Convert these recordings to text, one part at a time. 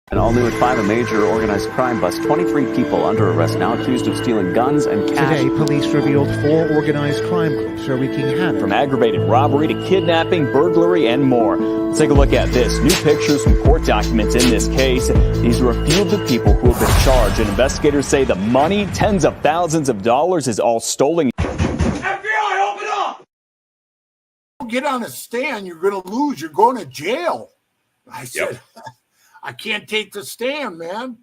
And all new at 5, a major organized crime bust. 23 people under arrest now accused of stealing guns and cash. Today, police revealed 4 organized crime groups are wreaking havoc. From aggravated robbery to kidnapping, burglary, and more. Let's take a look at this. New pictures from court documents in this case. These are a few of the people who have been charged, and investigators say the money, tens of thousands of dollars, is all stolen. FBI, open up! Get on a stand, you're going to lose. You're going to jail. I said, I can't take the stand, man.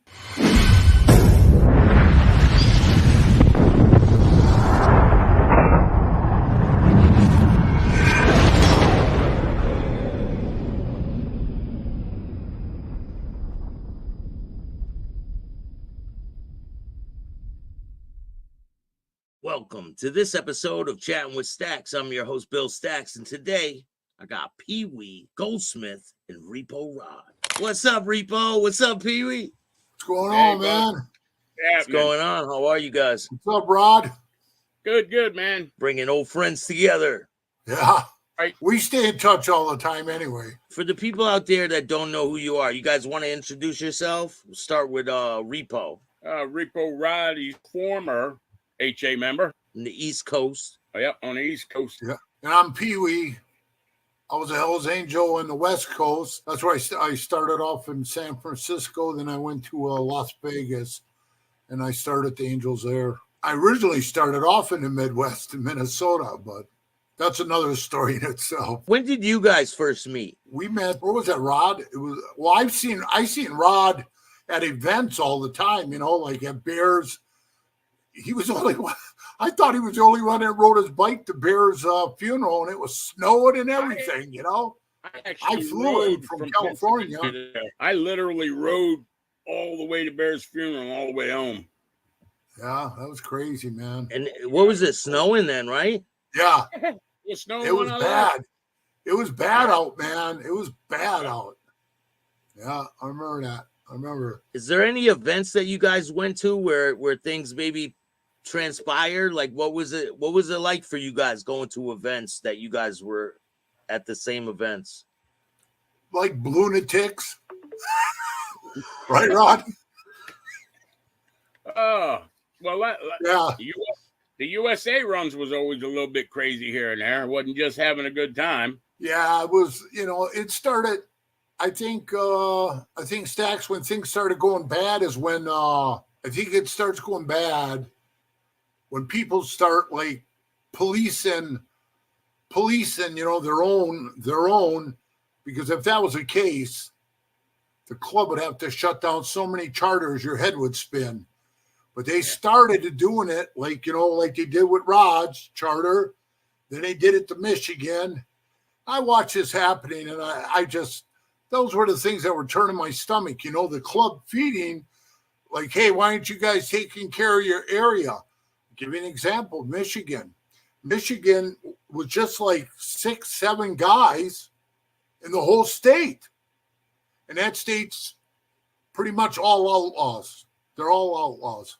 Welcome to this episode of Chatting with Staxx. I'm your host, Bill Staxx, and today I got PeeWee, Goldsmith, and Repo Rod. What's up, Repo? What's up, PeeWee? What's going on, man? What's going on? How are you guys? What's up, Rod? Good, man. Bringing old friends together. Yeah. Right. We stay in touch all the time anyway. For the people out there that don't know who you are, you guys want to introduce yourself? We'll start with Repo. Repo Rod, he's former HA member. On the East Coast. Oh, yep, on the East Coast. Yeah. And I'm PeeWee. I was a Hells Angel in the West Coast. That's where I started off in San Francisco. Then I went to Las Vegas, and I started the Angels there. I originally started off in the Midwest in Minnesota, but that's another story in itself. When did you guys first meet? We met. Where was that, Rod? It was. Well, I seen Rod at events all the time. You know, like at Bears. He was the only one. I thought he was the only one that rode his bike to Bear's funeral, and it was snowing and everything, you know. I flew in from California. I literally rode all the way to Bear's funeral, all the way home. Yeah, that was crazy, man. And what was it, snowing then, right? Yeah. It was bad. It was bad out, man. It was bad out. Yeah, I remember that. I remember. Is there any events that you guys went to where things maybe transpired? Like what was it like for you guys going to events that you guys were at the same events? Like lunatics. Right, Rod? Oh, well, yeah. The USA runs was always a little bit crazy here and there. It wasn't just having a good time. Yeah, it was, it started, I think Staxx, when things started going bad is when I think it starts going bad when people start like policing, their own, because if that was the case, the club would have to shut down so many charters, your head would spin. But they started doing it like they did with Rod's charter. Then they did it to Michigan. I watched this happening, and I just, those were the things that were turning my stomach, the club feeding, like, hey, why aren't you guys taking care of your area? Give you an example, Michigan. Michigan was just like 6-7 guys in the whole state. And that state's pretty much all outlaws. They're all outlaws.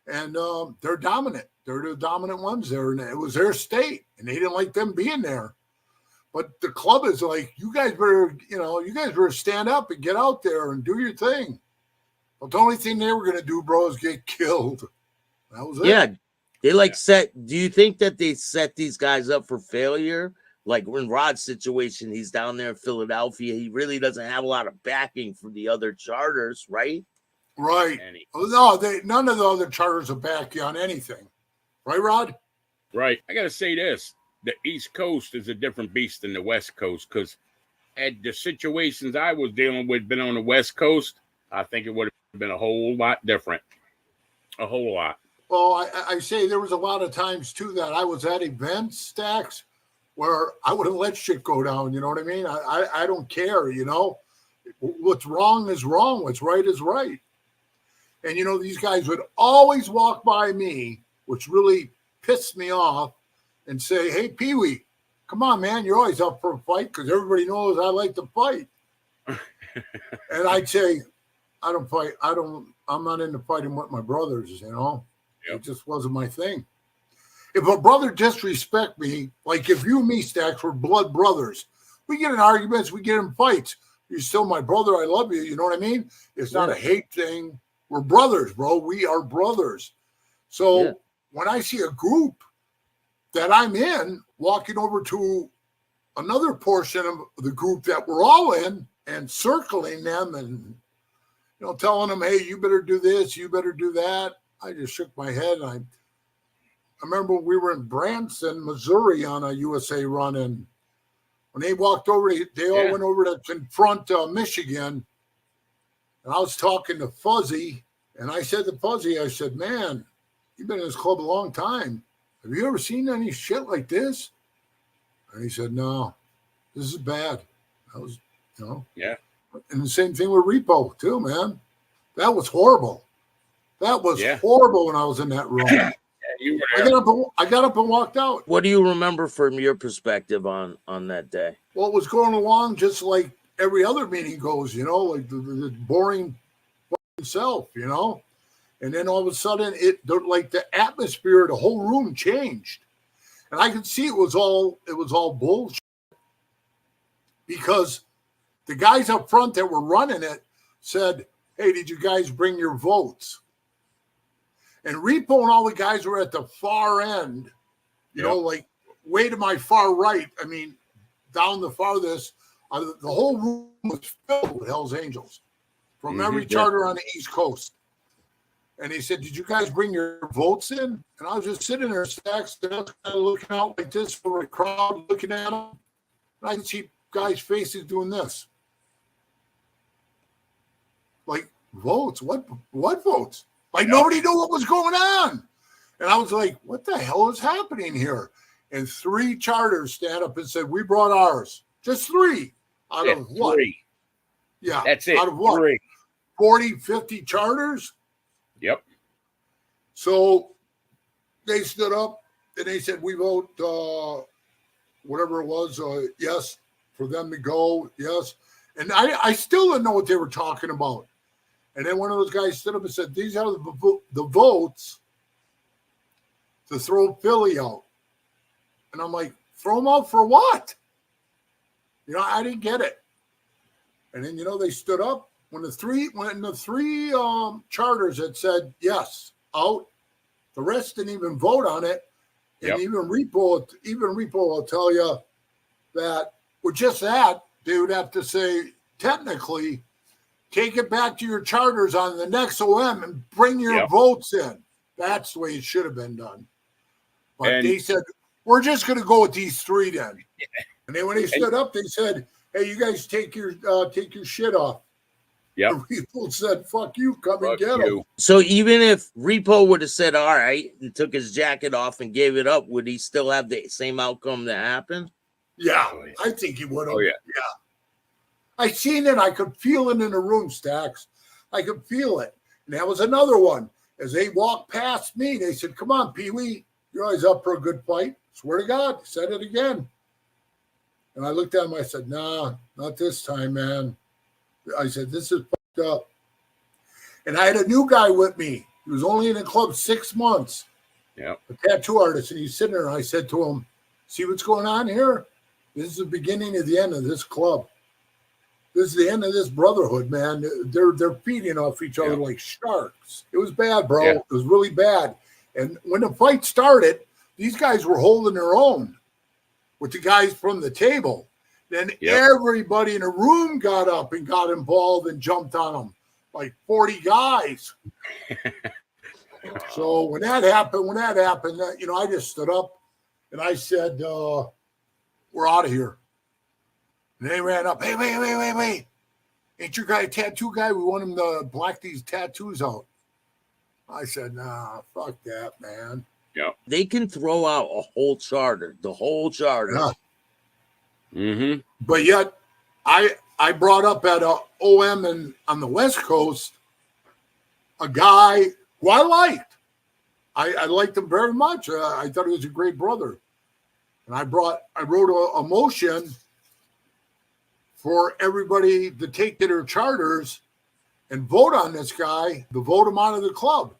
And they're dominant. They're the dominant ones there. And it was their state. And they didn't like them being there. But the club is like, you guys better stand up and get out there and do your thing. But the only thing they were going to do, bro, is get killed. That was it. Yeah. They do you think that they set these guys up for failure? Like in Rod's situation, he's down there in Philadelphia. He really doesn't have a lot of backing from the other charters, right? Right. No, none of the other charters will back you on anything. Right, Rod? Right. I got to say this. The East Coast is a different beast than the West Coast, because had the situations I was dealing with been on the West Coast, I think it would have been a whole lot different. A whole lot. Well, I say there was a lot of times, too, that I was at events, Staxx, where I wouldn't let shit go down. You know what I mean? I don't care, What's wrong is wrong. What's right is right. And, these guys would always walk by me, which really pissed me off, and say, hey, PeeWee, come on, man. You're always up for a fight because everybody knows I like to fight. And I'd say, I don't fight. I'm not into fighting with my brothers, Yep. It just wasn't my thing. If a brother disrespect me, like if you and me, Staxx, were blood brothers, we get in arguments, we get in fights. You're still my brother. I love you. You know what I mean? It's not a hate thing. We're brothers, bro. We are brothers. So when I see a group that I'm in walking over to another portion of the group that we're all in and circling them and, telling them, hey, you better do this, you better do that. I just shook my head. And I remember we were in Branson, Missouri on a USA run, and when they walked over, they all went over to confront Michigan. And I was talking to Fuzzy, and I said to Fuzzy, I said, man, you've been in this club a long time. Have you ever seen any shit like this? And he said, no, this is bad. That was, Yeah. And the same thing with Repo, too, man. That was horrible. That was horrible when I was in that room. You were I got up and walked out. What do you remember from your perspective on that day? Well, it was going along just like every other meeting goes, like the boring self, And then all of a sudden, like the atmosphere, the whole room changed, and I could see it was all bullshit, because the guys up front that were running it said, "Hey, did you guys bring your votes?" And Repo and all the guys were at the far end, like way to my far right. I mean, down the farthest. The whole room was filled with Hell's Angels from every charter on the East Coast. And he said, did you guys bring your votes in? And I was just sitting there, Staxx, kind of looking out like this for a crowd looking at them. And I could see guys' faces doing this. Like, votes? What votes? Like, nobody knew what was going on. And I was like, what the hell is happening here? And 3 charters stand up and said, we brought ours. Just 3 out of what? 3. Yeah. That's it. Out of what? 3. 40, 50 charters? Yep. So they stood up and they said, we vote whatever it was, yes, for them to go, yes. And I still didn't know what they were talking about. And then one of those guys stood up and said, these are the votes to throw Philly out. And I'm like, throw them out for what? I didn't get it. And then, they stood up when the three charters had said, yes, out. The rest didn't even vote on it. And even Repo will tell you that with just that, they would have to say, technically, take it back to your charters on the next OM and bring your votes in. That's the way it should have been done. But they said, we're just going to go with these 3 then. And then when they stood up, they said, hey, you guys take your shit off. Yep. And Repo said, fuck you, come and get them. So even if Repo would have said, all right, and took his jacket off and gave it up, would he still have the same outcome that happened? Yeah, I think he would have. Oh, yeah. I seen it. I could feel it in the room, Staxx. I could feel it. And that was another one. As they walked past me, they said, come on, PeeWee, you're always up for a good fight. Swear to God, said it again. And I looked at him, I said, nah, not this time, man. I said, this is fucked up. And I had a new guy with me. He was only in the club 6 months. Yeah. A tattoo artist. And he's sitting there, and I said to him, see what's going on here? This is the beginning of the end of this club. This is the end of this brotherhood, man. They're feeding off each other like sharks. It was bad, bro. Yeah. It was really bad. And when the fight started, these guys were holding their own with the guys from the table. Then everybody in the room got up and got involved and jumped on them, like 40 guys. So when that happened, I just stood up and I said, we're out of here. And they ran up. Hey, wait. Ain't your guy a tattoo guy? We want him to black these tattoos out. I said, nah, fuck that, man. Yeah. They can throw out a whole charter, the whole charter. Yeah. Mm-hmm. But yet, I brought up at OM and on the West Coast a guy who I liked. I liked him very much. I thought he was a great brother. And I wrote a motion for everybody to take to their charters and vote on this guy, to vote him out of the club.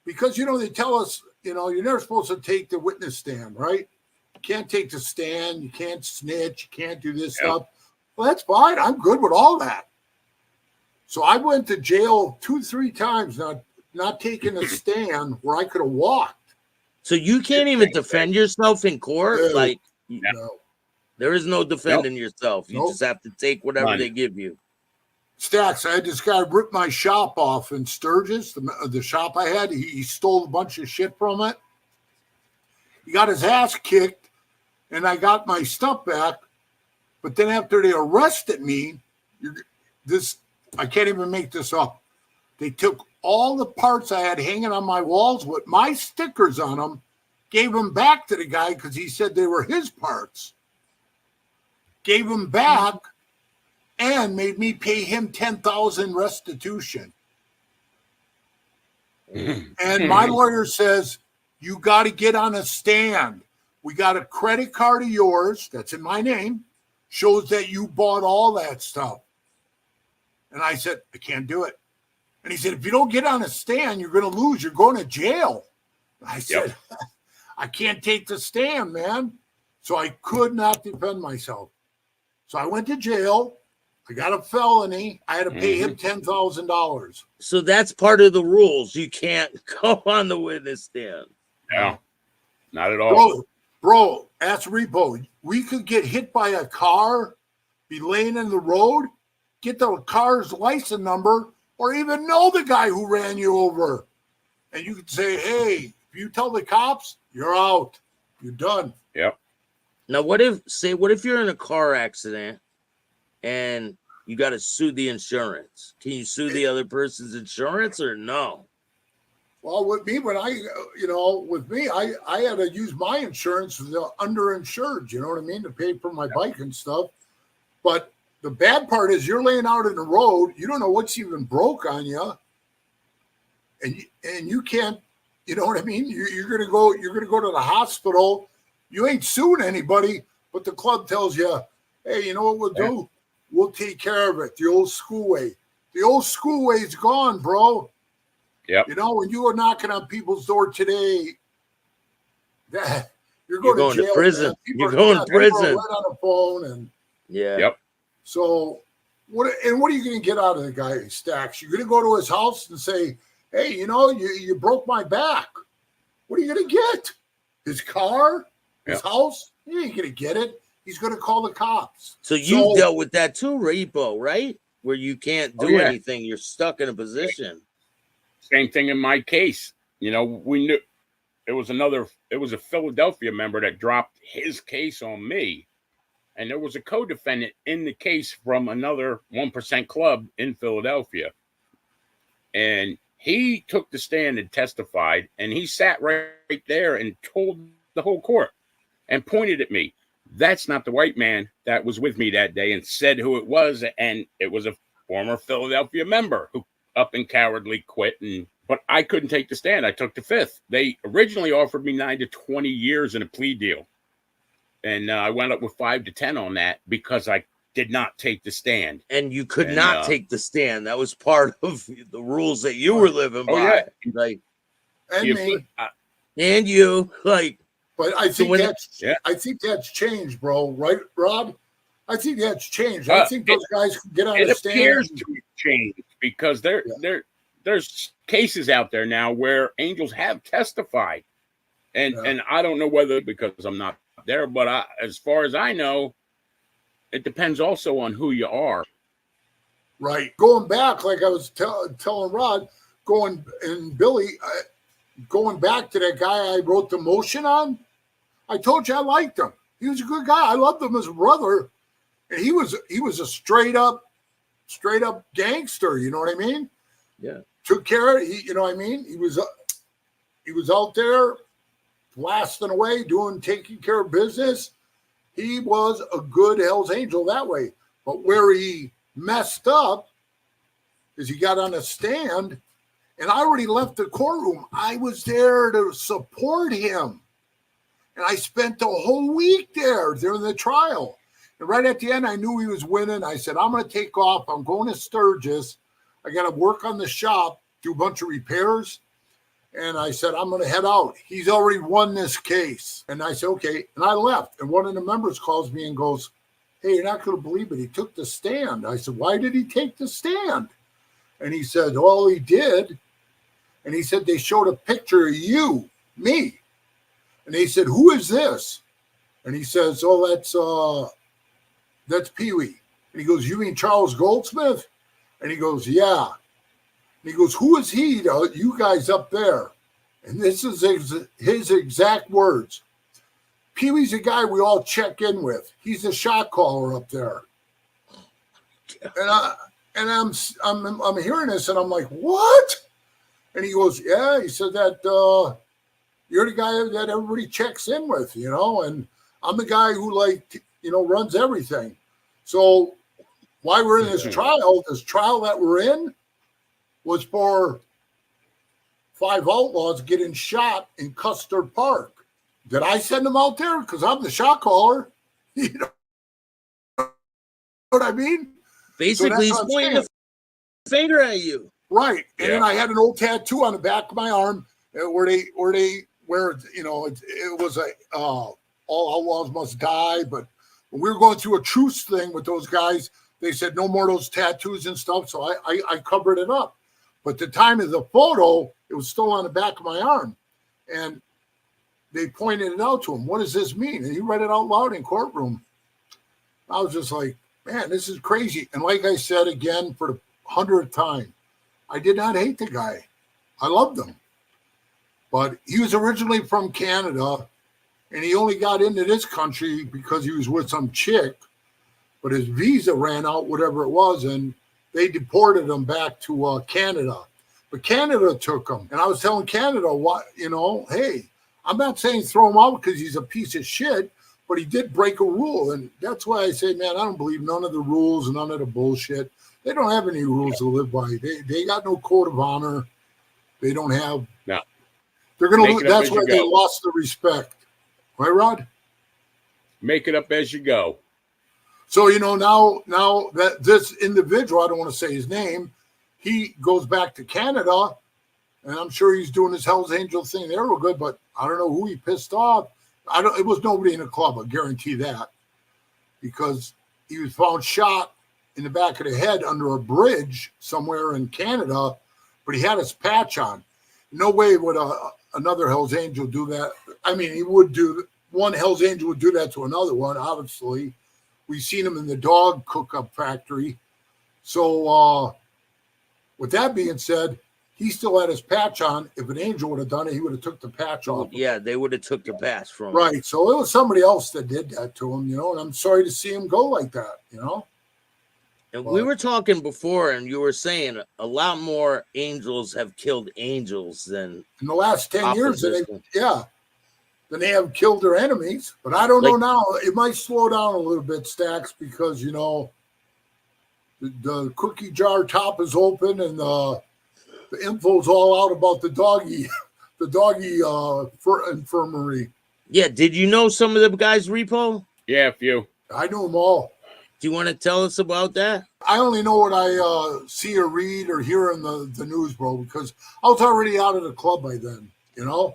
Because, they tell us, you're never supposed to take the witness stand, right? You can't take the stand. You can't snitch. You can't do this stuff. Well, that's fine. I'm good with all that. So I went to jail 2-3 times, not taking a stand where I could have walked. So you can't even defend yourself in court? Dude, Like, no. there is no defending yourself. You Nope. just have to take whatever None. they give you. Staxx, I had this guy rip my shop off in Sturgis, the shop I had. He stole a bunch of shit from it. He got his ass kicked, and I got my stuff back. But then after they arrested me, I can't even make this up. They took all the parts I had hanging on my walls with my stickers on them, gave them back to the guy because he said they were his parts. Gave them back and made me pay him $10,000 restitution. And my lawyer says, you got to get on a stand. We got a credit card of yours that's in my name, shows that you bought all that stuff. And I said, I can't do it. And he said, if you don't get on a stand, you're going to lose. You're going to jail. I said, I can't take the stand, man. So I could not defend myself. So I went to jail. I got a felony. I had to pay him $10,000. So that's part of the rules. You can't go on the witness stand. No, not at all. Bro, ask Repo. We could get hit by a car, be laying in the road, get the car's license number, or even know the guy who ran you over. And you could say, hey, if you tell the cops, you're out. You're done. Yep. Now, what if you're in a car accident and you got to sue the insurance? Can you sue the other person's insurance or no? Well, with me, I had to use my insurance for the underinsured, you know what I mean, to pay for my bike and stuff. But the bad part is you're laying out in the road, you don't know what's even broke on you, and you can't, you know what I mean? You're gonna go to the hospital. You ain't suing anybody, but the club tells you, hey, you know what we'll do? We'll take care of it. The old school way. The old school way's gone, bro. Yep. You know, when you are knocking on people's door today, you're going to jail, prison. You're going to prison. Right on the phone and Yep. So what are you going to get out of the guy, Staxx? You're going to go to his house and say, hey, you know, you broke my back. What are you going to get? His car? His house? You ain't going to get it. He's going to call the cops. So you dealt with that too, Repo, right? Where you can't do anything. You're stuck in a position. Same thing in my case. You know, we knew it was a Philadelphia member that dropped his case on me. And there was a co-defendant in the case from another 1% club in Philadelphia. And he took the stand and testified, and he sat right there and told the whole court and pointed at me. That's not the white man that was with me that day, and said who it was. And it was a former Philadelphia member who up and cowardly quit. But I couldn't take the stand. I took the fifth. They originally offered me 9 to 20 years in a plea deal. And I went up with 5 to 10 on that because I did not take the stand. And you could not take the stand. That was part of the rules that you were living by. Yeah. Like, and me. And you. Like, but I think I think that's changed, bro. Right, Rob? I think that's changed. I think those guys can get on the stand. It appears to have changed because there's cases out there now where angels have testified. And I don't know whether because I'm not there, but as far as I know, it depends also on who you are. Right. Going back, like I was telling Rod, going back to that guy I wrote the motion on, I told you I liked him. He was a good guy. I loved him as a brother. And he was a straight up gangster, you know what I mean? Yeah. Took care of you know what I mean? He was out there blasting away, taking care of business. He was a good Hell's Angel that way. But where he messed up is he got on a stand, and I already left the courtroom. I was there to support him. And I spent the whole week there during the trial. And right at the end, I knew he was winning. I said, I'm going to take off. I'm going to Sturgis. I got to work on the shop, do a bunch of repairs. And I said, I'm going to head out. He's already won this case. And I said, okay. And I left. And one of the members calls me and goes, hey, you're not going to believe it. He took the stand. I said, why did he take the stand? And he said, all he did. And he said, they showed a picture of you, me. And they said, who is this? And he says, oh, that's PeeWee. And he goes, you mean Charles Goldsmith? And he goes, yeah. And he goes, who is he, you guys up there? And this is his exact words. PeeWee's a guy we all check in with. He's the shot caller up there. And I'm hearing this, and I'm like, what? And he goes, yeah. He said that you're the guy that everybody checks in with, you know, and I'm the guy who, like, you know, runs everything. So why we're in this trial that we're in was for 5 outlaws getting shot in Custer Park. Did I send them out there? Because I'm the shot caller. You know what I mean? Basically, he's pointing the finger at you. Right. And then I had an old tattoo on the back of my arm where you know, it was all outlaws must die. But when we were going through a truce thing with those guys, they said no more of those tattoos and stuff. So I covered it up. But the time of the photo, it was still on the back of my arm. And they pointed it out to him. What does this mean? And he read it out loud in courtroom. I was just like, man, this is crazy. And like I said again for the 100th time, I did not hate the guy. I loved him. But he was originally from Canada, and he only got into this country because he was with some chick, but his visa ran out, whatever it was, and they deported him back to Canada. But Canada took him. And I was telling Canada, what, you know, hey, I'm not saying throw him out because he's a piece of shit, but he did break a rule. And that's why I say, man, I don't believe none of the rules, none of the bullshit. They don't have any rules to live by. They got no code of honor. They don't have. No. They're going to. That's why they lost the respect. Right, Rod? Make it up as you go. So, you know, now that this individual, I don't want to say his name, he goes back to Canada, and I'm sure he's doing his Hell's Angel thing there real good, but I don't know who he pissed off. It was nobody in the club, I guarantee that, because he was found shot in the back of the head under a bridge somewhere in Canada, but he had his patch on. No way would another Hell's Angel do that. I mean, he would do, one Hell's Angel would do that to another one, obviously. We've seen him in the dog cook-up factory. So with that being said, he still had his patch on. If an angel would have done it, he would have took the patch off. Yeah, they would have took the patch from him. Right. So it was somebody else that did that to him, you know, and I'm sorry to see him go like that, you know. And we were talking before, and you were saying a lot more angels have killed angels than in the last 10 years. Then they have killed their enemies. But I don't know now. It might slow down a little bit, Staxx, because, you know, the cookie jar top is open and the info's all out about the doggy infirmary. Yeah. Did you know some of the guys, Repo? Yeah, a few. I knew them all. Do you want to tell us about that? I only know what I see or read or hear in the news, bro, because I was already out of the club by then, you know?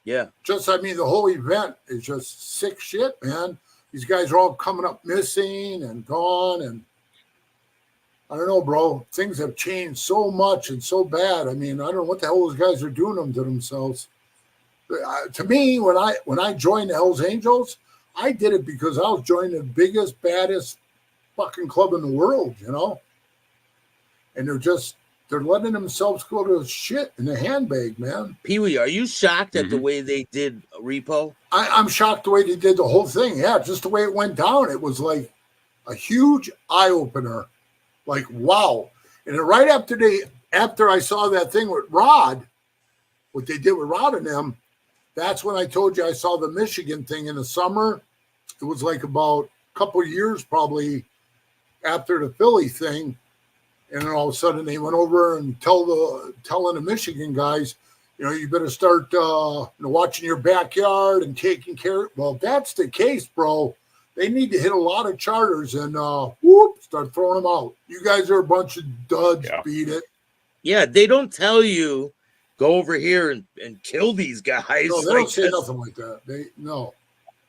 Yeah. I mean, the whole event is just sick shit, man. These guys are all coming up missing and gone, and I don't know, bro. Things have changed so much and so bad. I mean, I don't know what the hell those guys are doing to themselves. To me, when I joined the Hells Angels, I did it because I was joining the biggest, baddest fucking club in the world, you know? And they're letting themselves go to shit in the handbag, man. PeeWee, are you shocked at the way they did Repo? I'm shocked the way they did the whole thing. Yeah, just the way it went down. It was like a huge eye-opener. Like, wow. And then right after I saw that thing with Rod, what they did with Rod and them, that's when I told you I saw the Michigan thing in the summer. It was like about a couple of years probably after the Philly thing. And then all of a sudden they went over and telling the Michigan guys, you know, you better start watching your backyard and taking care. Well, if that's the case, bro, they need to hit a lot of charters and start throwing them out. You guys are a bunch of duds. Yeah. Beat it. Yeah, they don't tell you go over here and kill these guys. No, they don't say nothing like that. No.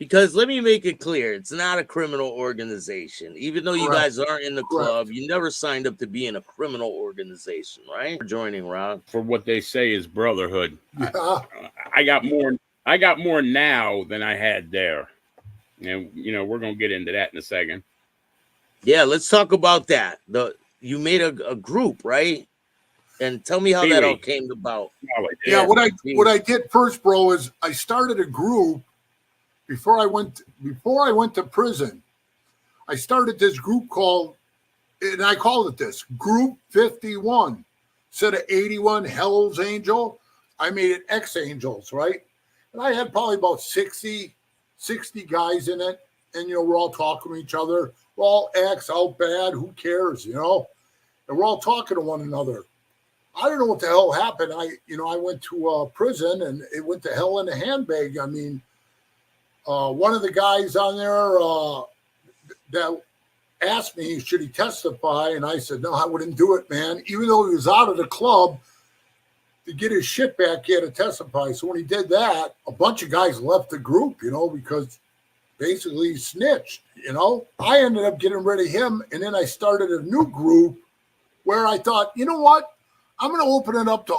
Because let me make it clear, it's not a criminal organization. Even though you Correct. guys aren't in the Correct. club, you never signed up to be in a criminal organization, right? For joining, Rob. For what they say is brotherhood. Yeah. I got more now than I had there. And you know, we're gonna get into that in a second. Yeah, let's talk about that. You made a group, right? And tell me how that all PeeWee. came about. Yeah, what I did first, bro, is I started a group before I went to prison. I started this group called, and I called it this, Group 51. Instead of 81 Hell's Angel, I made it X Angels, right? And I had probably about 60 guys in it. And, you know, we're all talking to each other. We're all X, out bad, who cares, you know? And we're all talking to one another. I don't know what the hell happened. I went to prison and it went to hell in a handbag. I mean, one of the guys on there that asked me, should he testify? And I said, no, I wouldn't do it, man. Even though he was out of the club, to get his shit back, he had to testify. So when he did that, a bunch of guys left the group, you know, because basically he snitched, you know. I ended up getting rid of him, and then I started a new group where I thought, you know what? I'm going to open it up to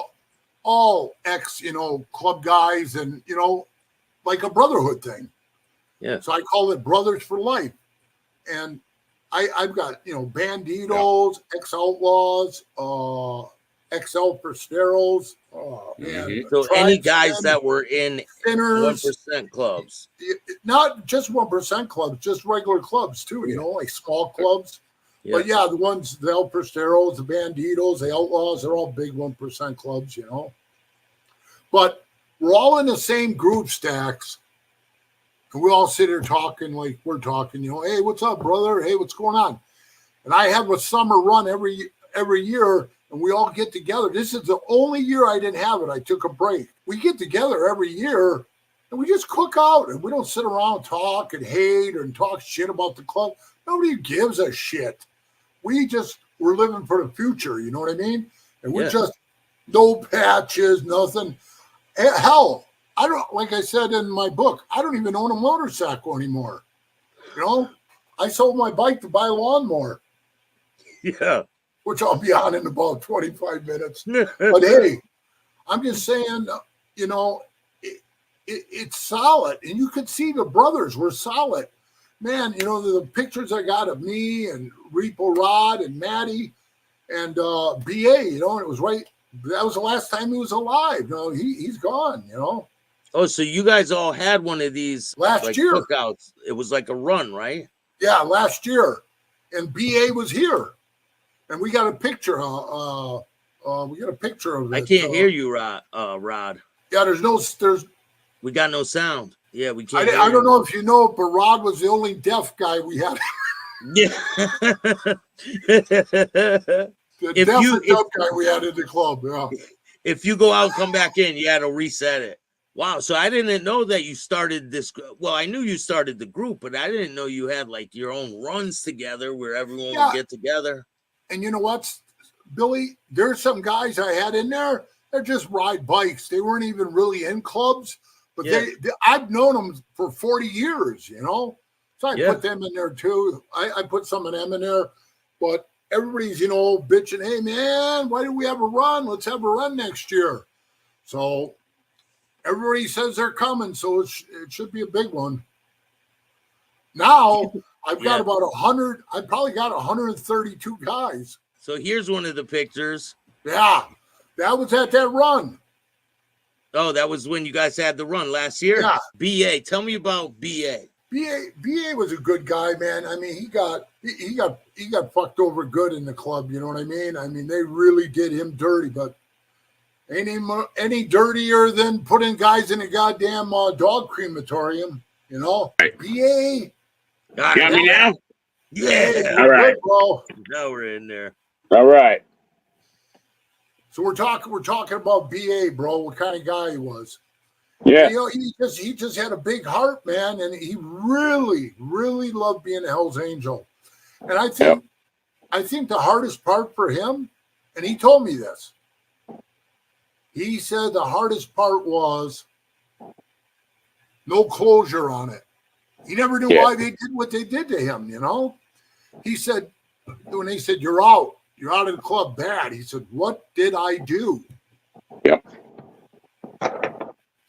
all ex, you know, club guys and, you know, like a brotherhood thing. Yeah. So I call it Brothers for Life. And I've got, you know, banditos, ex-outlaws, XL for sterols. Oh, man. So any guys that were in sinners, 1% clubs. Not just 1% clubs, just regular clubs too, you know, like small clubs. Yeah. But yeah, the ones, the El Posteros, the Banditos, the Outlaws, they're all big 1% clubs, you know. But we're all in the same group, Staxx. And we all sit here talking like we're talking, you know, hey, what's up, brother? Hey, what's going on? And I have a summer run every year, and we all get together. This is the only year I didn't have it. I took a break. We get together every year, and we just cook out, and we don't sit around and talk and hate and talk shit about the club. Nobody gives a shit. We're living for the future, you know what I mean? And we're just no patches, nothing. Hell, I don't, like I said in my book, I don't even own a motorcycle anymore. You know, I sold my bike to buy a lawnmower. Yeah. Which I'll be on in about 25 minutes. But hey, I'm just saying, you know, it's solid. And you could see the brothers were solid. Man, you know, the pictures I got of me and Repo Rod and Maddie and BA, you know, and it was right. That was the last time he was alive. You know, he's gone, you know. Oh, so you guys all had one of these last year cookouts. It was like a run, right? Yeah, last year. And BA was here. And we got a picture. We got a picture of it. I can't hear you, Rod. Yeah, there's. We got no sound. Yeah, we can't. I don't know if you know, but Rod was the only deaf guy we had. Yeah. The deaf guy we had in the club. Yeah. If you go out, come back in, you had to reset it. Wow. So I didn't know that you started this. Well, I knew you started the group, but I didn't know you had like your own runs together where everyone would get together. And you know what, Billy? There's some guys I had in there that just ride bikes. They weren't even really in clubs, but I've known them for 40 years, you know? So I put them in there too. I put some of them in there, but everybody's, you know, bitching, hey, man, why do we have a run? Let's have a run next year. So everybody says they're coming, so it should be a big one. Now, I've got about 100. I probably got 132 guys. So here's one of the pictures. Yeah, that was at that run. Oh, that was when you guys had the run last year? Yeah. BA, tell me about BA. BA was a good guy, man. I mean, he got fucked over good in the club. You know what I mean? I mean, they really did him dirty, but ain't any dirtier than putting guys in a goddamn dog crematorium. You know, right. BA. Got me now? Yeah. All right. Bro. Now we're in there. All right. So we're talking about BA, bro. What kind of guy he was? Yeah. You know, he just had a big heart, man, and he really, really loved being a Hell's Angel. And I think the hardest part for him, and he told me this. He said the hardest part was no closure on it. He never knew why they did what they did to him, you know? He said, when they said, you're out of the club bad. He said, what did I do? Yep.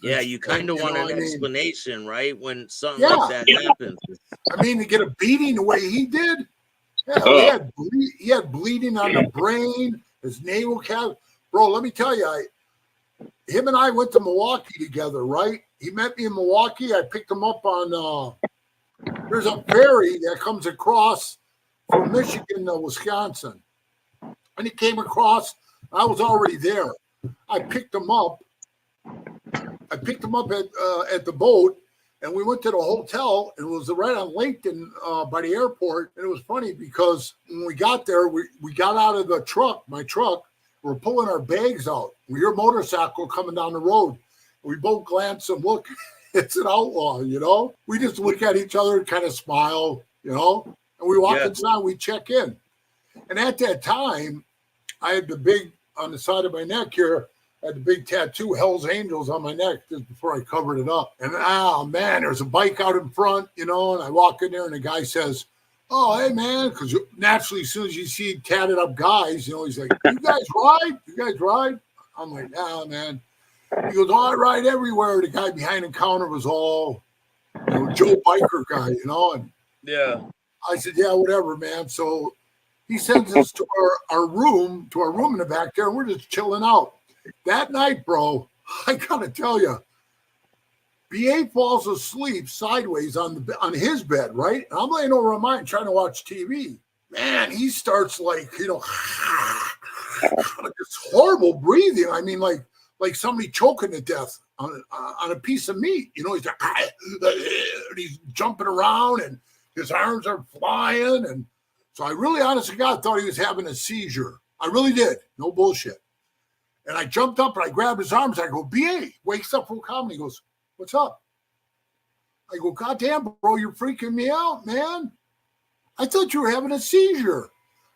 Yeah, you kind of want an explanation, right? When something like that happens. I mean, to get a beating the way he did, he had bleeding on the brain, his navel cavity. Bro, let me tell you, him and I went to Milwaukee together, right? He met me in Milwaukee. I picked him up on, there's a ferry that comes across from Michigan to Wisconsin. And he came across, I was already there. I picked him up. at the boat, and we went to the hotel, and it was right on Lincoln by the airport. And it was funny because when we got there, we got out of the truck, my truck, we're pulling our bags out. We hear a motorcycle coming down the road. We both glance and look. It's an outlaw, you know? We just look at each other and kind of smile, you know? And we walk inside, we check in. And at that time, I had the big, on the side of my neck here, I had the big tattoo, Hell's Angels, on my neck just before I covered it up. And, man, there's a bike out in front, you know, and I walk in there and the guy says, oh, hey, man, because naturally as soon as you see tatted up guys, you know, he's like, you guys ride? You guys ride? I'm like, nah, man. He goes, oh, I ride everywhere. The guy behind the counter was all, you know, Joe Biker guy, you know. And I said, yeah, whatever, man. So he sends us to our room in the back there, and we're just chilling out. That night, bro, I gotta tell you, BA falls asleep sideways on his bed, right? And I'm laying over on mine trying to watch TV. Man, he starts like, you know, this horrible breathing. I mean, like somebody choking to death on a piece of meat. You know, he's like, he's jumping around and his arms are flying. And so I really, honestly, God, thought he was having a seizure. I really did. No bullshit. And I jumped up and I grabbed his arms. I go, BA, wakes up from comedy. He goes, what's up? I go, God damn, bro, you're freaking me out, man. I thought you were having a seizure.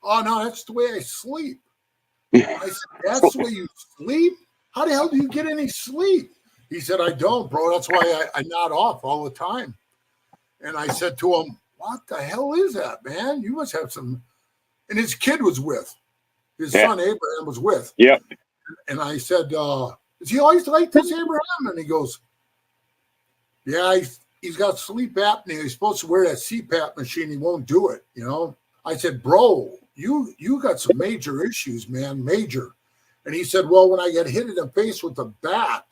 Oh, no, that's the way I sleep. I said, that's the way you sleep? How the hell do you get any sleep? He said, I don't, bro. That's why I nod off all the time. And I said to him, what the hell is that, man? You must have some. And his kid was with. His son, Abraham, was with. Yep. And I said, is he always like this, Abraham? And he goes, yeah, he's got sleep apnea. He's supposed to wear that CPAP machine. He won't do it, you know? I said, bro, you got some major issues, man, major. And he said, well, when I got hit in the face with a bat,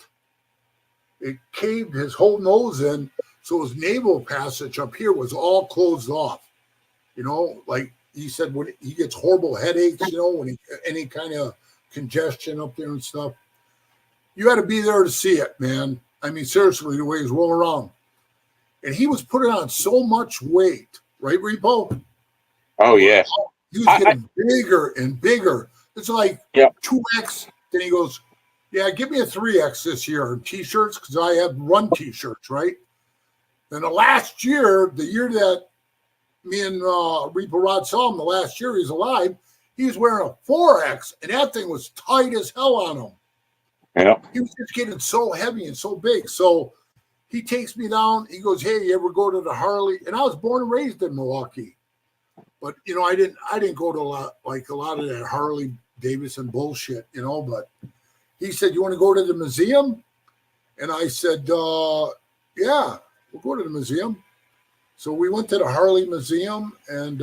it caved his whole nose in, so his naval passage up here was all closed off. You know, like he said, when he gets horrible headaches, you know, when any kind of congestion up there and stuff. You had to be there to see it, man. I mean, seriously, the way he's rolling around. And he was putting on so much weight, right, Repo? Oh, yeah. He was getting bigger and bigger. It's like 2X. Then he goes, yeah, give me a 3X this year in T-shirts because I have run T-shirts, right? Then the last year, the year that me and Repo Rod saw him, the last year he's alive, he was wearing a 4X, and that thing was tight as hell on him. Yeah. He was just getting so heavy and so big. So he takes me down. He goes, hey, you ever go to the Harley? And I was born and raised in Milwaukee. But, you know, I didn't go to a lot of that Harley Davidson bullshit, you know. But he said, you want to go to the museum? And I said, yeah, we'll go to the museum. So we went to the Harley Museum, and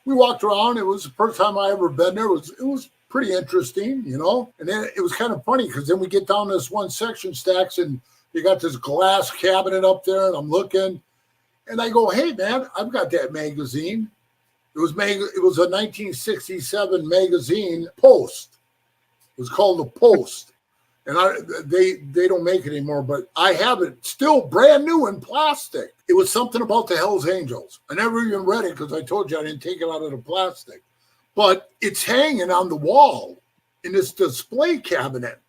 we walked around. It was the first time I ever been there. It was pretty interesting, you know. And then it was kind of funny because then we get down this one section, Staxx, and they got this glass cabinet up there, and I'm looking, and I go, hey, man, I've got that magazine. It was a 1967 magazine, Post. It was called The Post. And they don't make it anymore, but I have it still brand new in plastic. It was something about the Hell's Angels. I never even read it because I told you I didn't take it out of the plastic. But it's hanging on the wall in this display cabinet.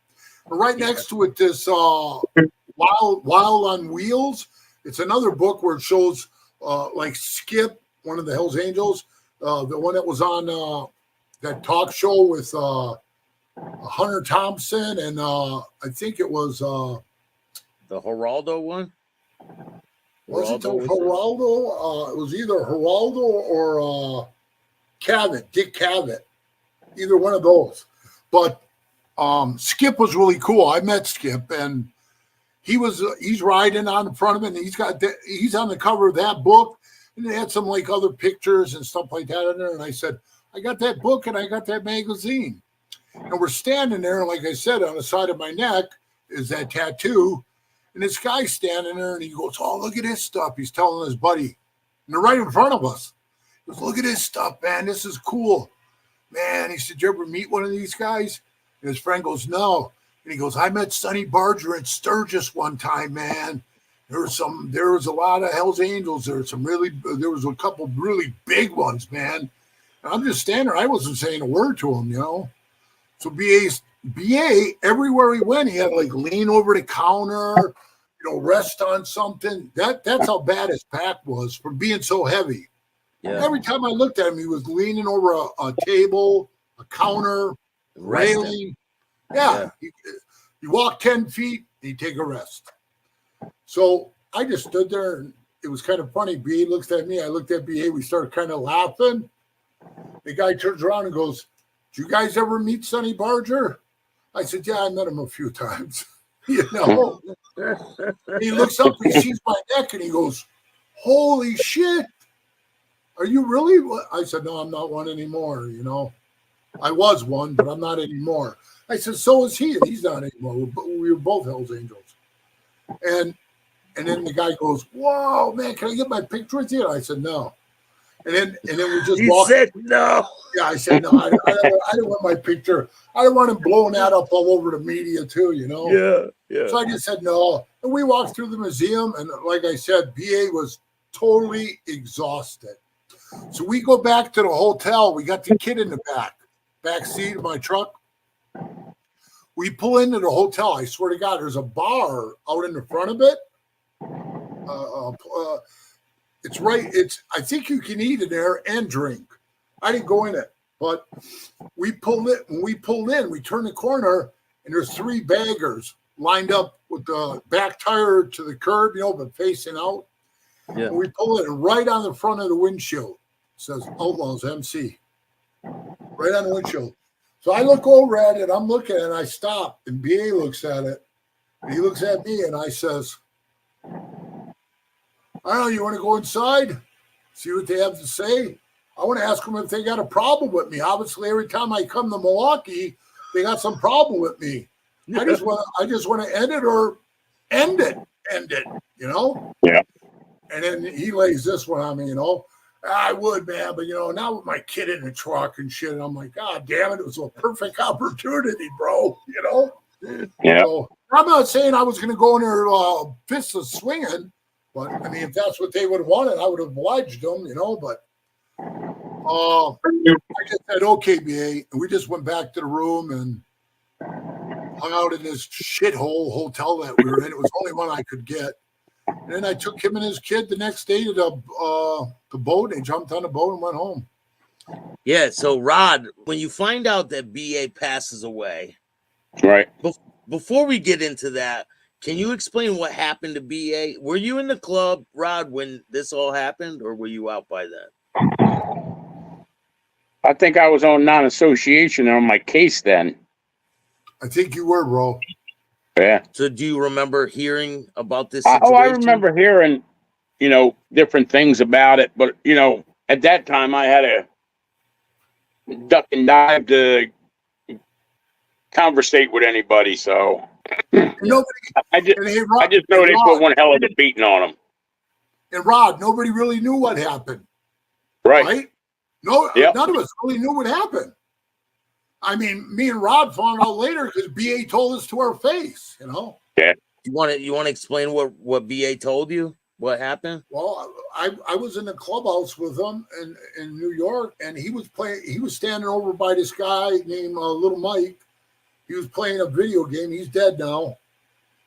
And right next to it, this Wild on Wheels. It's another book where it shows like Skip, one of the Hell's Angels, the one that was on that talk show with Hunter Thompson, and I think it was the Geraldo one. Was it Geraldo? It was either Geraldo or Cavett, Dick Cavett. Either one of those. But Skip was really cool. I met Skip, and he's riding on the front of it, and he's on the cover of that book, and they had some like other pictures and stuff like that in there. And I said, I got that book and I got that magazine. And we're standing there, and like I said, on the side of my neck is that tattoo. And this guy's standing there, and he goes, oh, look at this stuff. He's telling his buddy. And they're right in front of us. He goes, look at this stuff, man. This is cool. Man, he said, did you ever meet one of these guys? And his friend goes, no. And he goes, I met Sonny Barger in Sturgis one time, man. There was a lot of Hell's Angels. There was a couple really big ones, man. And I'm just standing there. I wasn't saying a word to him, you know. So BA, everywhere he went, he had like lean over the counter, you know, rest on something. That's how bad his back was from being so heavy. Yeah. Every time I looked at him, he was leaning over a table, a counter, railing. Yeah. He walked 10 feet, he'd take a rest. So I just stood there, and it was kind of funny. BA looks at me, I looked at BA, we started kind of laughing. The guy turns around and goes, did you guys ever meet Sonny Barger? I said, yeah, I met him a few times. You know? He looks up, he sees my neck, and he goes, holy shit. Are you really? I said, no, I'm not one anymore, you know. I was one, but I'm not anymore. I said, so is he, and he's not anymore. We were both Hell's Angels. And then the guy goes, whoa, man, can I get my picture with you? And I said, no. And then we just walked. He said no. Yeah, I said, no, I don't want my picture. I don't want him blowing that up all over the media too, you know? Yeah. So I just said no. And we walked through the museum, and like I said, BA was totally exhausted. So we go back to the hotel. We got the kid in the back seat of my truck. We pull into the hotel. I swear to God, there's a bar out in the front of it. It's right. I think you can eat in there and drink. I didn't go in it, but we pulled it. When we pulled in, we turned the corner, and there's 3 baggers lined up with the back tire to the curb, you know, but facing out. Yeah. And we pull it, and right on the front of the windshield it says Outlaws MC. Right on the windshield. So I look over at it, I'm looking, and I stop, and BA looks at it, and he looks at me, and I says, I don't know, you want to go inside, see what they have to say? I want to ask them if they got a problem with me. Obviously, every time I come to Milwaukee, they got some problem with me. I just want to end it, you know? Yeah. And then he lays this one on me, you know? I would, man, but, you know, now with my kid in the truck and shit, I'm like, God damn it, it was a perfect opportunity, bro, you know? Yeah. So, I'm not saying I was going to go in there fists of swinging, but, I mean, if that's what they would have wanted, I would have obliged them, you know, but I just said, okay, BA, and we just went back to the room and hung out in this shithole hotel that we were in. It was the only one I could get. And then I took him and his kid the next day to the boat. They jumped on the boat and went home. Yeah, so Rod, when you find out that BA passes away, right? Before we get into that, can you explain what happened to BA? Were you in the club, Rod, when this all happened, or were you out by then? I think I was on non-association on my case then. I think you were, bro. Yeah. So do you remember hearing about this situation? I remember hearing, you know, different things about it. But, you know, at that time I had to duck and dive to conversate with anybody. So I just know they put one hell of a beating on them. And Rod, nobody really knew what happened. Right? No, none of us really knew what happened. I mean, me and Rod found out later because BA told us to our face, you know? Yeah. You want to explain what BA told you? What happened? Well, I was in the clubhouse with him in New York, and he was standing over by this guy named Little Mike. He was playing a video game. He's dead now.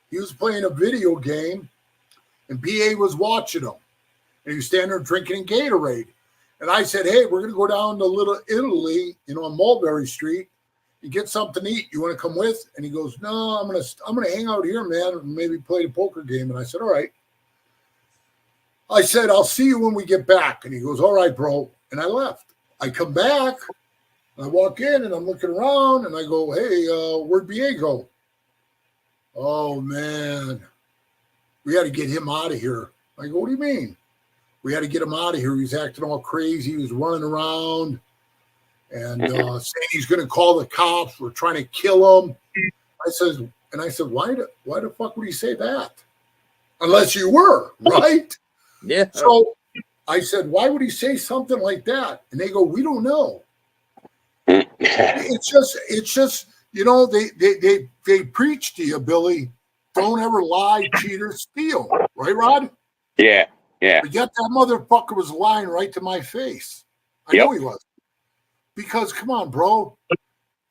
He was playing a video game, and BA was watching him. And he was standing there drinking Gatorade. And I said, hey, we're going to go down to Little Italy, you know, on Mulberry Street and get something to eat. You want to come with? And he goes, no, I'm going to hang out here, man, and maybe play the poker game. And I said, all right. I said, I'll see you when we get back. And he goes, all right, bro. And I left. I come back. I walk in and I'm looking around and I go, hey, where'd BA go? Oh, man. We had to get him out of here. I go, what do you mean? We had to get him out of here. He was acting all crazy. He was running around and saying he's going to call the cops. We're trying to kill him. I said, why the fuck would he say that? Unless you were, right? Yeah. So I said, why would he say something like that? And they go, we don't know. It's just, you know, they preach to you, Billy. Don't ever lie, cheat, or steal. Right, Rod? Yeah. But yet that motherfucker was lying right to my face. I know he was. Because, come on, bro.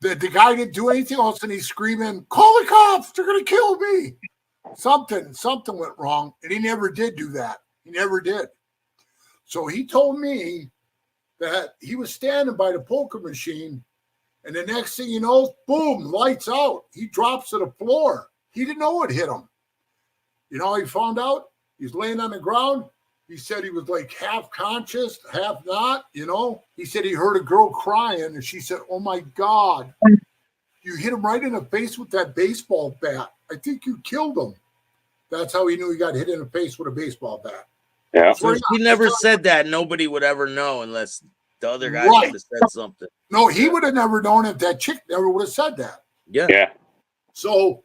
The guy didn't do anything. All of a sudden he's screaming, call the cops. They're going to kill me. Something went wrong. And he never did do that. He never did. So he told me that he was standing by the poker machine. And the next thing you know, boom, lights out. He drops to the floor. He didn't know it hit him. You know, he found out he's laying on the ground. He said he was like half conscious, half not, you know. He said he heard a girl crying, and she said, oh, my God, you hit him right in the face with that baseball bat. I think you killed him. That's how he knew he got hit in the face with a baseball bat. Yeah. So if he never said that, nobody would ever know unless the other guy would have said something. No, he would have never known if that chick never would have said that. Yeah. So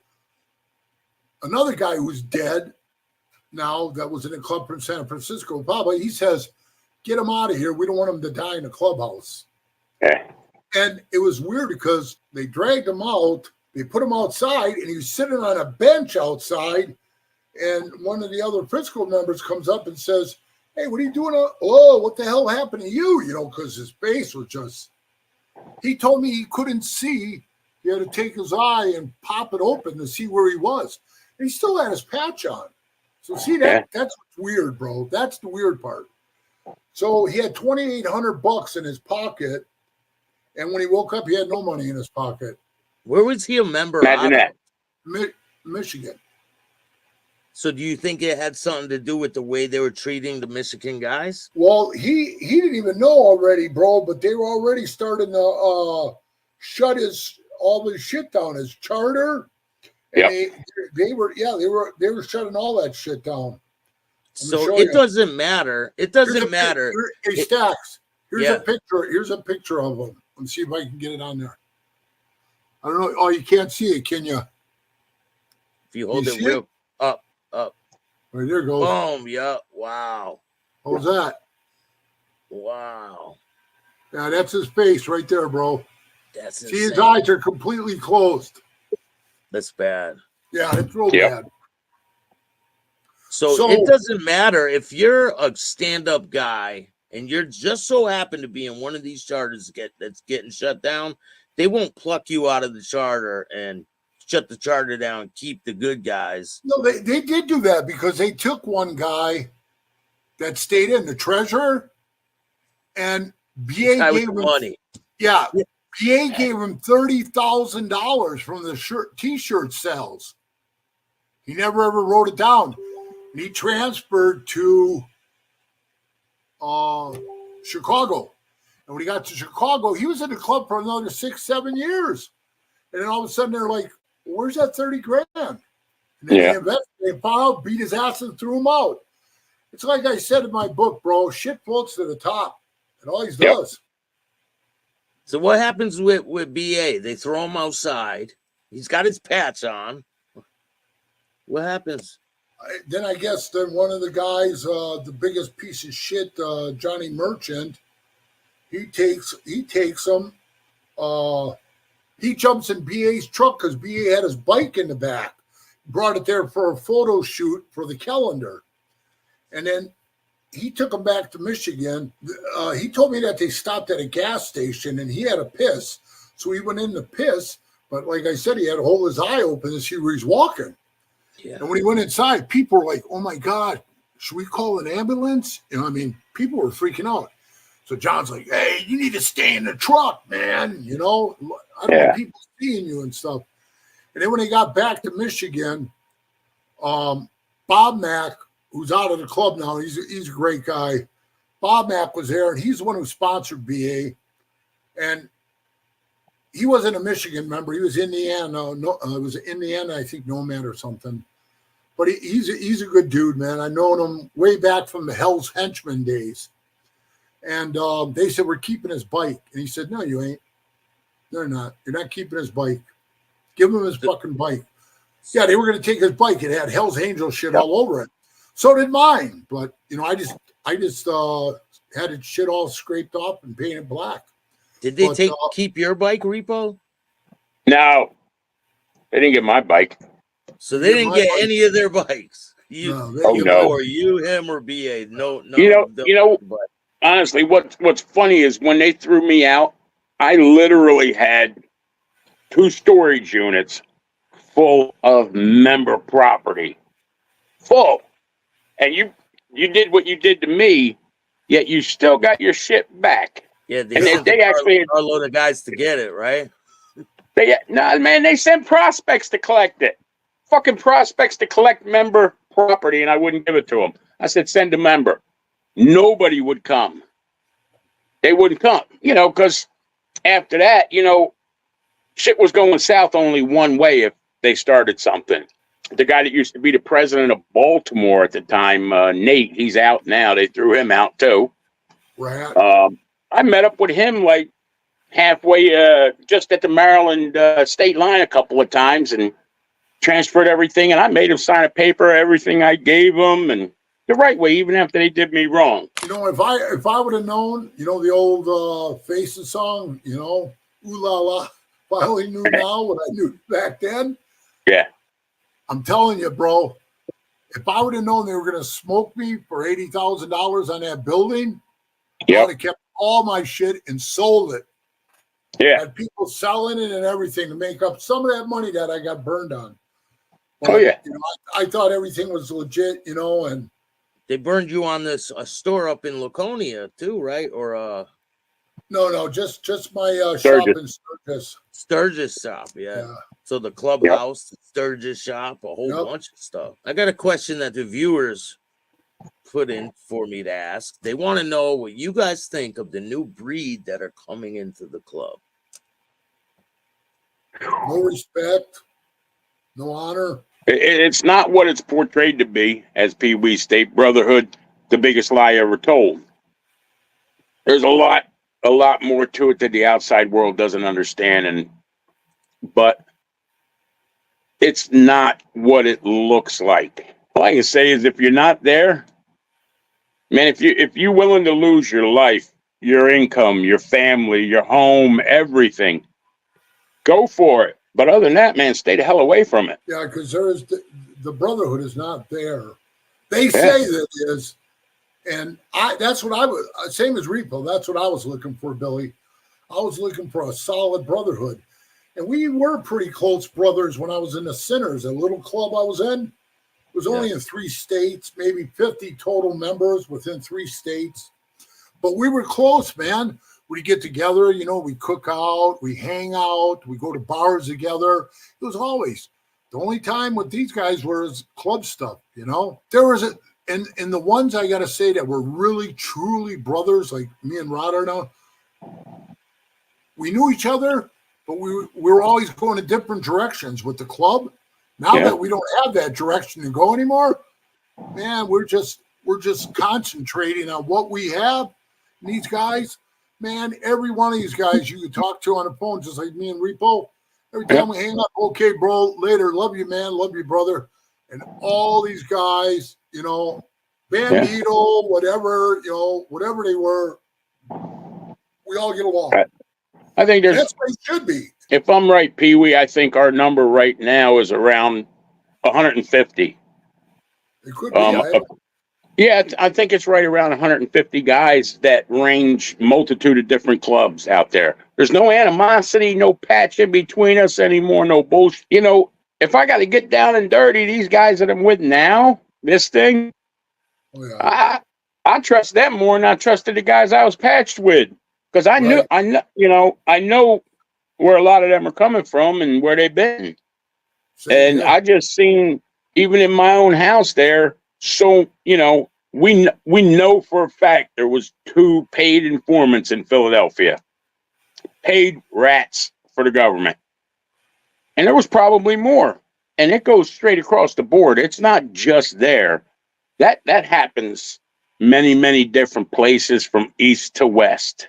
another guy who's dead now that was in a club from San Francisco, Papa, he says, get him out of here. We don't want him to die in the clubhouse. Yeah. And it was weird because they dragged him out. They put him outside, and he was sitting on a bench outside. And one of the other Frisco members comes up and says, hey, what are you doing? Oh, what the hell happened to you? You know, because his face was just, he told me he couldn't see. He had to take his eye and pop it open to see where he was. And he still had his patch on. So see, that's what's weird, bro. That's the weird part. So he had $2,800 in his pocket. And when he woke up, he had no money in his pocket. Where was he a member Imagine of? that. Michigan. So do you think it had something to do with the way they were treating the Michigan guys? Well, he didn't even know already, bro, but they were already starting to shut all his shit down, his charter. And they were shutting all that shit down. So it doesn't matter. It doesn't matter. Hey, Staxx, here's a picture. Here's a picture of him. Let's see if I can get it on there. I don't know. Oh, you can't see it, can you? If you hold it real up. Right there goes. Boom. Yeah. Wow. How's that? Wow. Yeah, that's his face right there, bro. That's see, his eyes are completely closed. That's bad. Yeah, it's real bad. So it doesn't matter if you're a stand-up guy and you're just so happen to be in one of these charters that's getting shut down, they won't pluck you out of the charter and shut the charter down and keep the good guys. No, they did do that because they took one guy that stayed in, the treasurer, and BA gave him money. Yeah. BA gave him $30,000 from the t-shirt sales. He never ever wrote it down. And he transferred to Chicago. And when he got to Chicago, he was in the club for another 6-7 years. And then all of a sudden they're like, where's that 30 grand? And then they invested, they found out, beat his ass and threw him out. It's like I said in my book, bro, shit floats to the top. It always does. So what happens with BA? They throw him outside. He's got his patch on. What happens? Then I guess one of the guys, the biggest piece of shit, Johnny Merchant, he takes him. He jumps in BA's truck because BA had his bike in the back. Brought it there for a photo shoot for the calendar. And then he took him back to Michigan. He told me that they stopped at a gas station and he had a piss. So he went in to piss. But like I said, he had to hold his eye open to see where he's walking. Yeah. And when he went inside, people were like, oh, my God, should we call an ambulance? You know, I mean, people were freaking out. So John's like, hey, you need to stay in the truck, man. You know, I don't want people seeing you and stuff. And then when they got back to Michigan, Bob Mack, who's out of the club now. He's a great guy. Bob Mack was there, and he's the one who sponsored BA. And he wasn't a Michigan member. He was Indiana. It was Indiana, I think, Nomad or something. But he's a good dude, man. I known him way back from the HELLS Henchman days. And they said, we're keeping his bike. And he said, no, you ain't. They're not. You're not keeping his bike. Give him his fucking bike. Yeah, they were going to take his bike. It had Hell's Angel shit all over it. So did mine. But, you know, I just had it shit all scraped off and painted black. Did they keep your bike, Repo? No, they didn't get my bike. So they didn't get any of their bikes. Or you, him, or BA. No. You know. Honestly, what's funny is when they threw me out, I literally had 2 storage units full of member property, full, and you did what you did to me, yet you still got your shit back. Yeah, they actually had a load of guys to get it, right? They sent prospects to collect it, fucking prospects to collect member property, and I wouldn't give it to them. I said, send a member. Nobody would come. They wouldn't come, because after that, shit was going south only one way if they started something. The guy that used to be the president of Baltimore at the time, Nate, he's out now. They threw him out too. Right. I met up with him like halfway, just at the Maryland state line a couple of times and transferred everything. And I made him sign a paper, everything I gave him, and the right way, even after they did me wrong. If I would have known, the old Faces song, ooh la la, if I only knew now what I knew back then. Yeah. I'm telling you, bro, if I would have known they were going to smoke me for $80,000 on that building, I would have kept all my shit and sold it. Yeah. Had people selling it and everything to make up some of that money that I got burned on. But, I thought everything was legit, and they burned you on a store up in Laconia too, right? Or no, just my shop in Sturgis. Sturgis shop, yeah. So the clubhouse, Sturgis shop, a whole bunch of stuff. I got a question that the viewers put in for me to ask. They want to know what you guys think of the new breed that are coming into the club. No respect, no honor. It's not what it's portrayed to be, as PeeWee state. Brotherhood, the biggest lie ever told. There's a lot more to it that the outside world doesn't understand, but it's not what it looks like. All I can say is, if you're not there, man, if you're willing to lose your life, your income, your family, your home, everything, go for it. But other than that, man, stay the hell away from it. Yeah, because the brotherhood is not there. They say that it is, and that's what I was, same as Repo, that's what I was looking for, Billy. I was looking for a solid brotherhood. And we were pretty close brothers when I was in the Sinners, a little club I was in. It was only in 3 states, maybe 50 total members within 3 states. But we were close, man. We get together, we cook out, we hang out, we go to bars together. It was always the only time with these guys was club stuff, There was and the ones I got to say that were really, truly brothers, like me and Rod are now, we knew each other, but we were always going in different directions with the club. Now that we don't have that direction to go anymore, man, we're just concentrating on what we have. And these guys, man, every one of these guys you can talk to on the phone, just like me and Repo. Every time we hang up, okay, bro, later, love you, man, love you, brother. And all these guys, Bandito, whatever, whatever they were, we all get along. I think that's what it should be. If I'm right, PeeWee, I think our number right now is around 150. It could be. Yeah, I think it's right around 150 guys that range multitude of different clubs out there. There's no animosity, no patch in between us anymore, no bullshit. If I got to get down and dirty, these guys that I'm with now, this thing, I trust them more than I trusted the guys I was patched with, because I know where a lot of them are coming from and where they've been. I just seen, even in my own house there, So, we know for a fact there was 2 paid informants in Philadelphia, paid rats for the government. And there was probably more. And it goes straight across the board. It's not just there. That happens many, many different places from east to west.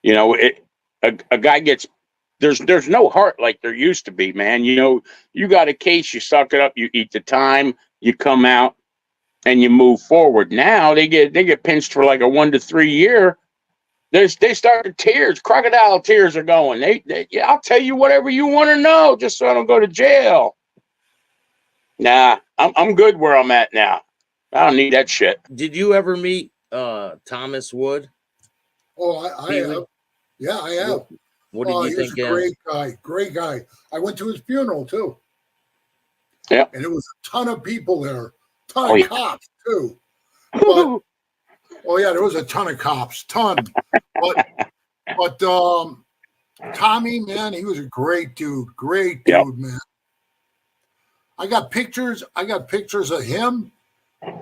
A guy gets, there's no heart like there used to be, man. You got a case, you suck it up, you eat the time, you come out, and you move forward. Now they get pinched for like a 1 to 3 year. They start to tears, crocodile tears are going. I'll tell you whatever you want to know, just so I don't go to jail. Nah, I'm good where I'm at now. I don't need that shit. Did you ever meet Thomas Wood? Oh, I have. Yeah, I have. What did you think? He was a great guy. I went to his funeral too. Yeah, and it was a ton of people there, ton of cops too. But there was a ton of cops, But Tommy, man, he was a great dude, man. I got pictures of him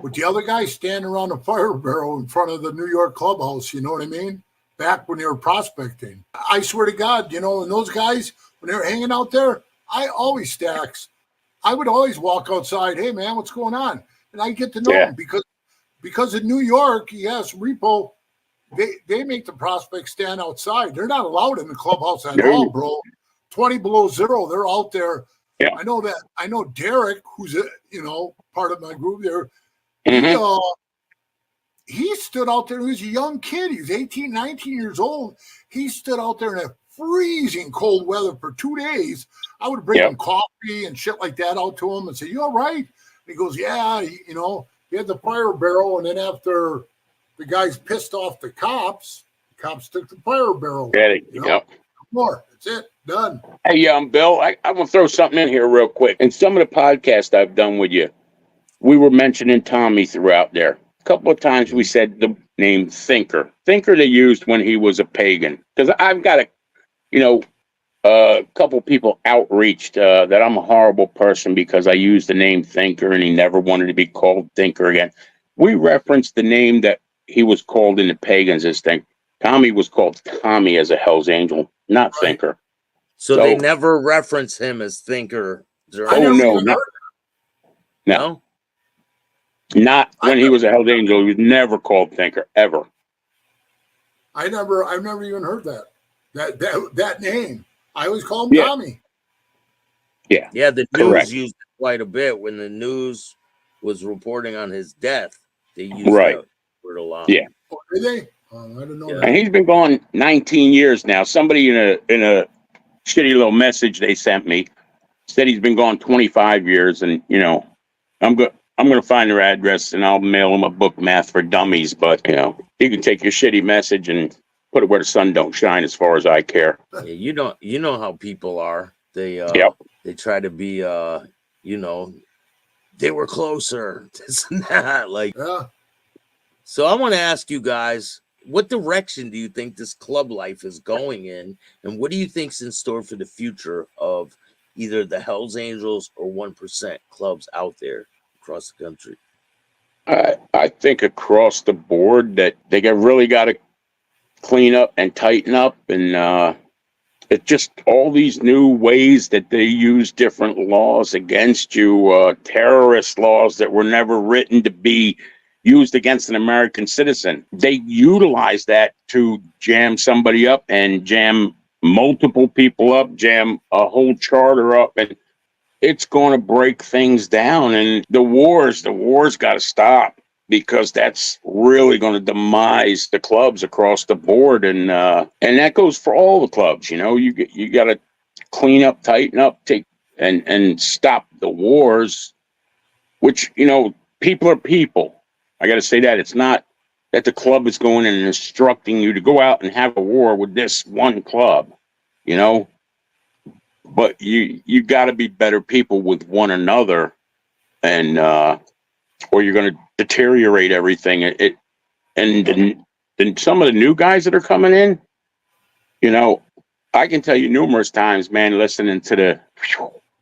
with the other guy standing around the fire barrel in front of the New York clubhouse. You know what I mean? Back when they were prospecting. I swear to God, and those guys, when they were hanging out there, I would always walk outside. Hey, man, what's going on? And I get to know them because in New York, yes, Repo, they make the prospects stand outside. They're not allowed in the clubhouse at all, bro. 20 below zero, they're out there. Yeah. I know that. I know Derek, who's part of my group there. He stood out there. He was a young kid. He was 18, 19 years old. He stood out there in a freezing cold weather for 2 days. I would bring him coffee and shit like that out to him and say, "You all right?" And he goes, "Yeah." He had the fire barrel, and then after the guys pissed off the cops took the fire barrel. More. That's it. Done. Hey, Bill, I'm going to throw something in here real quick. In some of the podcasts I've done with you, we were mentioning Tommy throughout there. A couple of times we said the name Thinker. Thinker they used when he was a pagan. Because I've got a couple people outreached that I'm a horrible person because I used the name Thinker and he never wanted to be called Thinker again. We referenced the name that he was called in the pagans as Thinker. Tommy was called Tommy as a Hell's Angel, not Thinker. So they never reference him as Thinker. No. Not when he was a Hell's Angel. He was never called Thinker, ever. I've never even heard that name. I always call him Tommy. Yeah, the news used it quite a bit when the news was reporting on his death. They used that word a lot. Yeah. Oh, did they? I don't know. And he's been gone 19 years now. Somebody in a shitty little message they sent me said he's been gone 25 years, and I'm going to find their address and I'll mail them a book, Math for Dummies. But you can take your shitty message and put it where the sun don't shine, as far as I care. Yeah, you know how people are. They they try to be they were closer, this and that. So I want to ask you guys, what direction do you think this club life is going in, and what do you think's in store for the future of either the Hells Angels or 1% clubs out there across the country? I think across the board that they really got to clean up and tighten up, and it's just all these new ways that they use different laws against you, terrorist laws that were never written to be used against an American citizen. They utilize that to jam somebody up and jam multiple people up, jam a whole charter up, and it's going to break things down. And the wars got to stop, because that's really going to demise the clubs across the board. And that goes for all the clubs. You got to clean up, tighten up, and stop the wars, which, people are people. I got to say that it's not that the club is going and instructing you to go out and have a war with this one club, but you got to be better people with one another, and or you're going to deteriorate everything. And some of the new guys that are coming in, I can tell you numerous times, man, listening to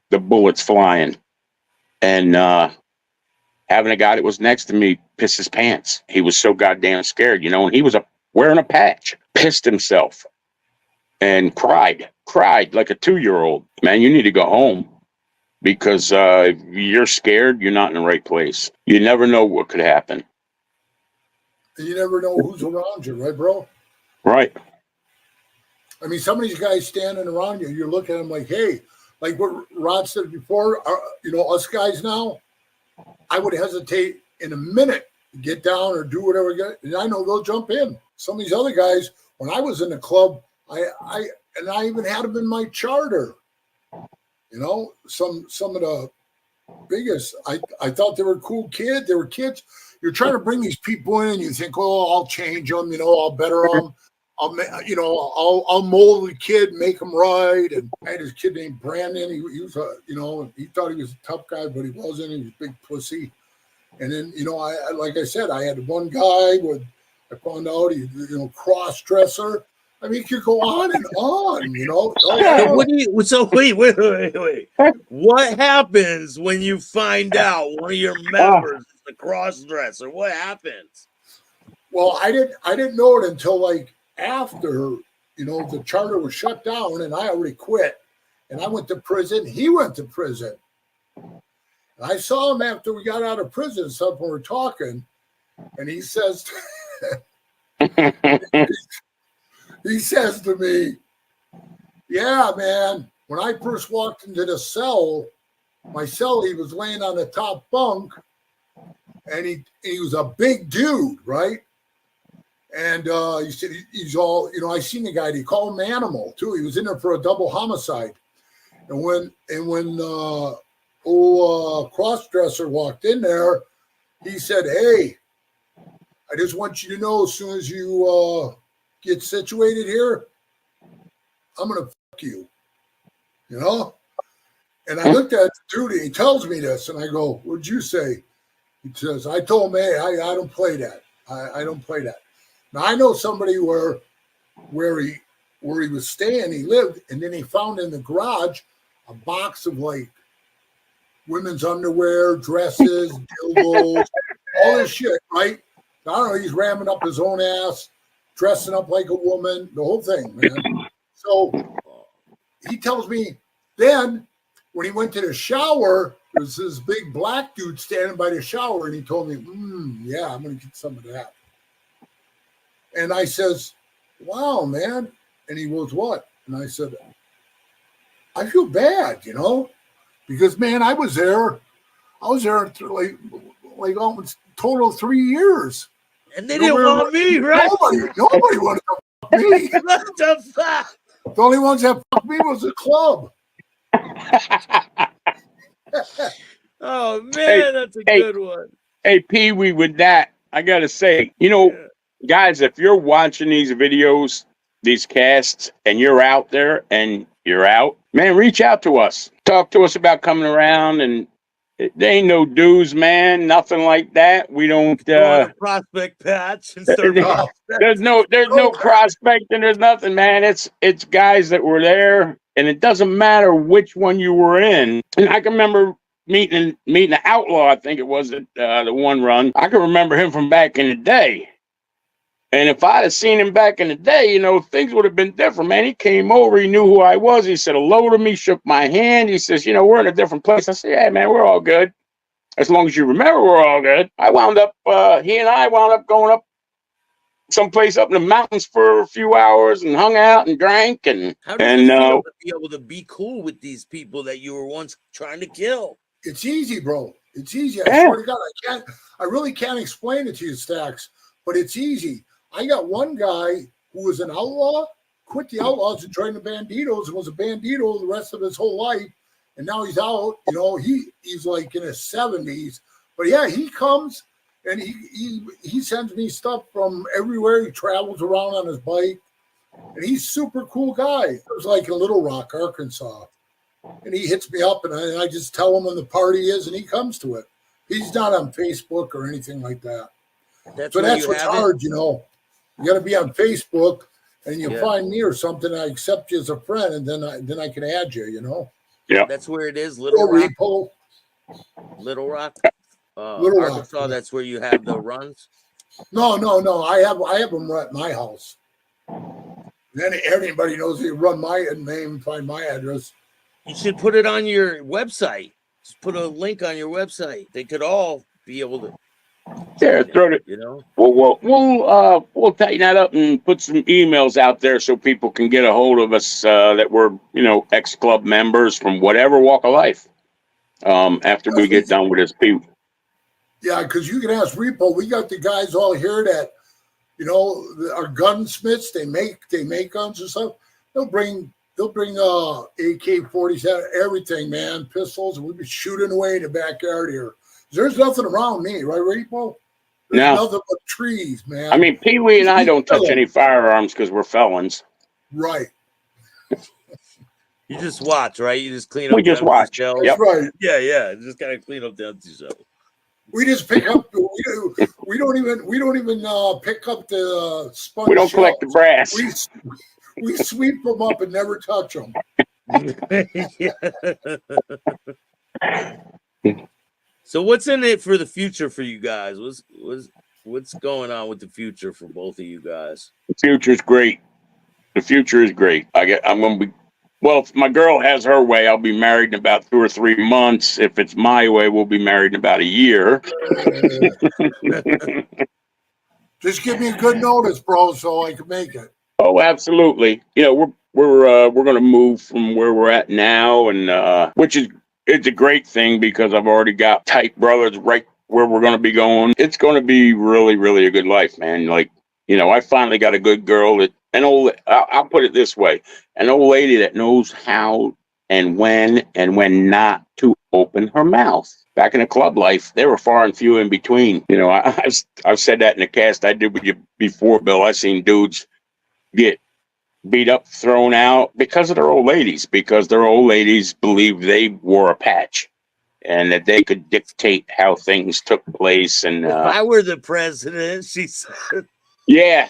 the bullets flying, and having a guy that was next to me piss his pants. He was so goddamn scared, you know, and he was wearing a patch, pissed himself and cried like a 2-year-old. Man, you need to go home because if you're scared, you're not in the right place. You never know what could happen. You never know who's around you, right, bro? Right. I mean, some of these guys standing around you, you're looking at them like, hey, like what Rod said before, you know, us guys now, I would hesitate in a minute to get down or do whatever. And I know they'll jump in. Some of these other guys, when I was in the club, I even had them in my charter. You know, some of the biggest, I thought they were cool kids. They were kids. You're trying to bring these people in, and you think, oh, I'll change them. You know, I'll better them. I'll mold the kid, make him right. And I had this kid named Brandon. He was, he thought he was a tough guy, but he wasn't. He was a big pussy. And then, you know, like I said, I had one guy with, I found out he, you know, cross dresser. I mean, you could go on and on, you know. Wait. What happens when you find out one of your members is a cross dresser? What happens? Well, I didn't know it until like after, you know, the charter was shut down and I already quit. And I went to prison. He went to prison. And I saw him after we got out of prison and stuff when we were talking. And he says, he says to me, yeah, man, when I first walked into the cell, my cell, he was laying on the top bunk and he was a big dude, right? And he said he's all, you know, I seen the guy, he called him Animal too. He was in there for a double homicide. And when cross-dresser walked in there, he said, hey, I just want you to know as soon as you get situated here, I'm going to fuck you, you know? And I looked at the dude and he tells me this and I go, what'd you say? He says, I told him, hey, I don't play that. I don't play that. Now I know somebody where he was staying, he lived, and then he found in the garage a box of like women's underwear, dresses, dildos, all this shit, right? I don't know, he's ramming up his own ass, dressing up like a woman, the whole thing, man. So he tells me then when he went to the shower, there was this big black dude standing by the shower, and he told me, yeah, I'm going to get some of that. And I says, wow, man. And he goes, what? And I said, I feel bad, you know, because, man, I was there like almost total 3 years. And they didn't want me, right? Nobody wanted to fuck me. What the fuck? The only ones that fucked me was the club. Oh, man, that's a good one. Hey, PeeWee, with that, I got to say, you know, guys, if you're watching these videos, these casts, and you're out there and you're out, man, reach out to us. Talk to us about coming around, and there ain't no dues, man, nothing like that. We don't prospect patch and start there's no prospecting, there's nothing, man. It's guys that were there, and it doesn't matter which one you were in. And I can remember meeting the Outlaw, I think it was the one run. I can remember him from back in the day. And if I'd have seen him back in the day, you know, things would have been different, man. He came over. He knew who I was. He said hello to me, shook my hand. He says, you know, we're in a different place. I said, yeah, man, we're all good. As long as you remember, we're all good. He and I wound up going up someplace up in the mountains for a few hours and hung out and drank. And how did you feel to be able to be cool with these people that you were once trying to kill? It's easy, bro. It's easy. I swear to God, I really can't explain it to you, Staxx, but it's easy. I got one guy who was an outlaw, quit the Outlaws and joined the Banditos and was a Bandito the rest of his whole life. And now he's out, you know, he's like in his 70s. But yeah, he comes and he sends me stuff from everywhere. He travels around on his bike. And he's super cool guy. It was like in Little Rock, Arkansas. And he hits me up and I just tell him when the party is and he comes to it. He's not on Facebook or anything like that. That's what's hard, you know. You got to be on Facebook, and you find me or something. I accept you as a friend, and then I can add you. You know. Yeah. That's where it is. Little Rock. Repo. Little Rock. Little Rock. Arkansas. That's where you have the runs. No. I have them at my house. Then everybody knows they run my name, find my address. You should put it on your website. Just put a link on your website. They could all be able to. Yeah, throw it. You know. We'll tighten that up and put some emails out there so people can get a hold of us that we're ex-club members from whatever walk of life. After we get done with this people. Yeah, because you can ask Repo. We got the guys all here that are gunsmiths. They make guns and stuff. They'll bring AK-47, everything, man, pistols, and we'll be shooting away in the backyard here. There's nothing around me, right, Repo? There's nothing but trees, man. I mean, PeeWee and I don't touch any firearms because we're felons. Right. You just watch, right? You just clean up. We just watch. Yep. That's right. Yeah. Just gotta clean up the empty shells. We just pick up. We don't even pick up the sponge. We don't shells. collect the brass. We sweep them up and never touch them. So what's in it for the future for you guys? What's going on with the future for both of you guys? The future's great. The future is great. I'm going to be. Well, if my girl has her way, I'll be married in about 2 or 3 months. If it's my way, we'll be married in about a year. Just give me a good notice, bro, so I can make it. Oh, absolutely. We're going to move from where we're at now, and it's a great thing because I've already got tight brothers right where we're going to be going. It's going to be really, really a good life, man. I finally got a good girl I'll put it this way, an old lady that knows how and when not to open her mouth. Back in the club life, they were far and few in between. I've said that in the cast I did with you before, Bill. I've seen dudes get beat up, thrown out because of their old ladies, because their old ladies believed they wore a patch and that they could dictate how things took place. And if I were the president, she said. Yeah,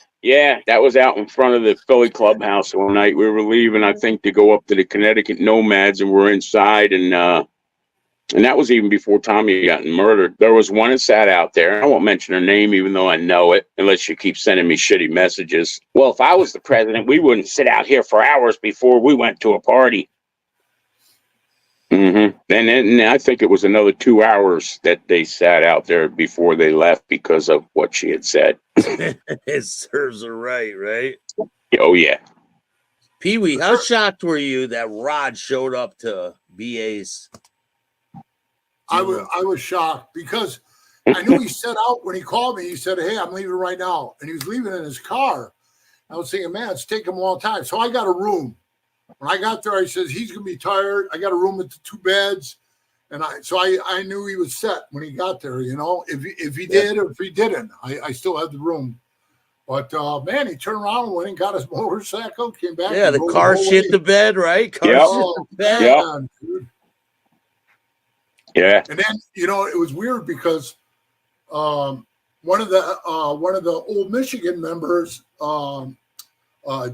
that was out in front of the Philly clubhouse one night. We were leaving, I think, to go up to the Connecticut Nomads, and we're inside, and that was even before Tommy got murdered. There was one that sat out there. I won't mention her name, even though I know it, unless you keep sending me shitty messages. Well, if I was the president, we wouldn't sit out here for hours before we went to a party. Mm-hmm. And I think it was another 2 hours that they sat out there before they left because of what she had said. It serves her right? Oh, yeah. PeeWee, how shocked were you that Rod showed up to BA's? I was shocked because I knew he set out when he called me. He said, "Hey, I'm leaving right now," and he was leaving in his car. I was thinking, man, it's taking him a long time. So I got a room. When I got there, I said, he's gonna be tired. I got a room with the 2 beds, and I knew he was set when he got there. If he did or if he didn't, I still had the room. But man, he turned around and went and got his motorcycle, came back. Yeah, the car shit the bed, right? Car shit the bed. Man, dude. Yeah. And then it was weird because one of the old Michigan members,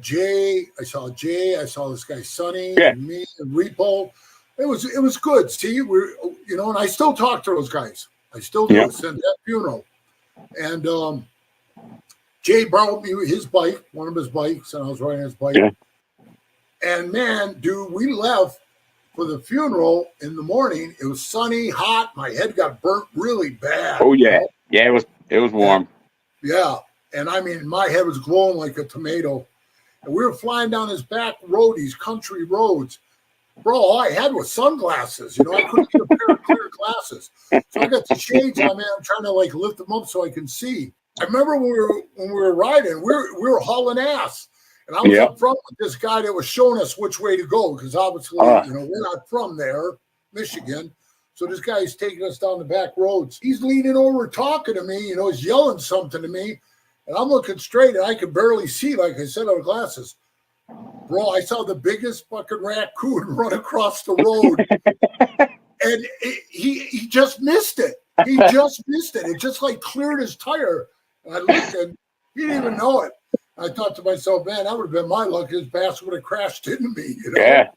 Jay, I saw this guy Sonny, and me and Repo. It was good. See, and I still talk to those guys. I still do since that funeral. And Jay brought me his bike, one of his bikes, and I was riding his bike. Yeah. And man, dude, we left for the funeral in the morning. It was sunny, hot. My head got burnt really bad. Oh yeah, yeah. It was warm. Yeah, and I mean, my head was glowing like a tomato. And we were flying down this back road, these country roads. Bro, all I had was sunglasses. I couldn't get a pair of clear glasses. So I got the shades on, man. I'm trying to lift them up so I can see. I remember when we were riding, we were hauling ass. And I was up front with this guy that was showing us which way to go, because obviously, we're not from there, Michigan. So this guy's taking us down the back roads. He's leaning over talking to me, he's yelling something to me. And I'm looking straight, and I could barely see, like I said, out of glasses. Bro, I saw the biggest fucking raccoon run across the road. And he just missed it. He just missed it. It just cleared his tire. And I looked, and he didn't even know it. I thought to myself, man, that would have been my luck. His bastard would have crashed into me, Yeah.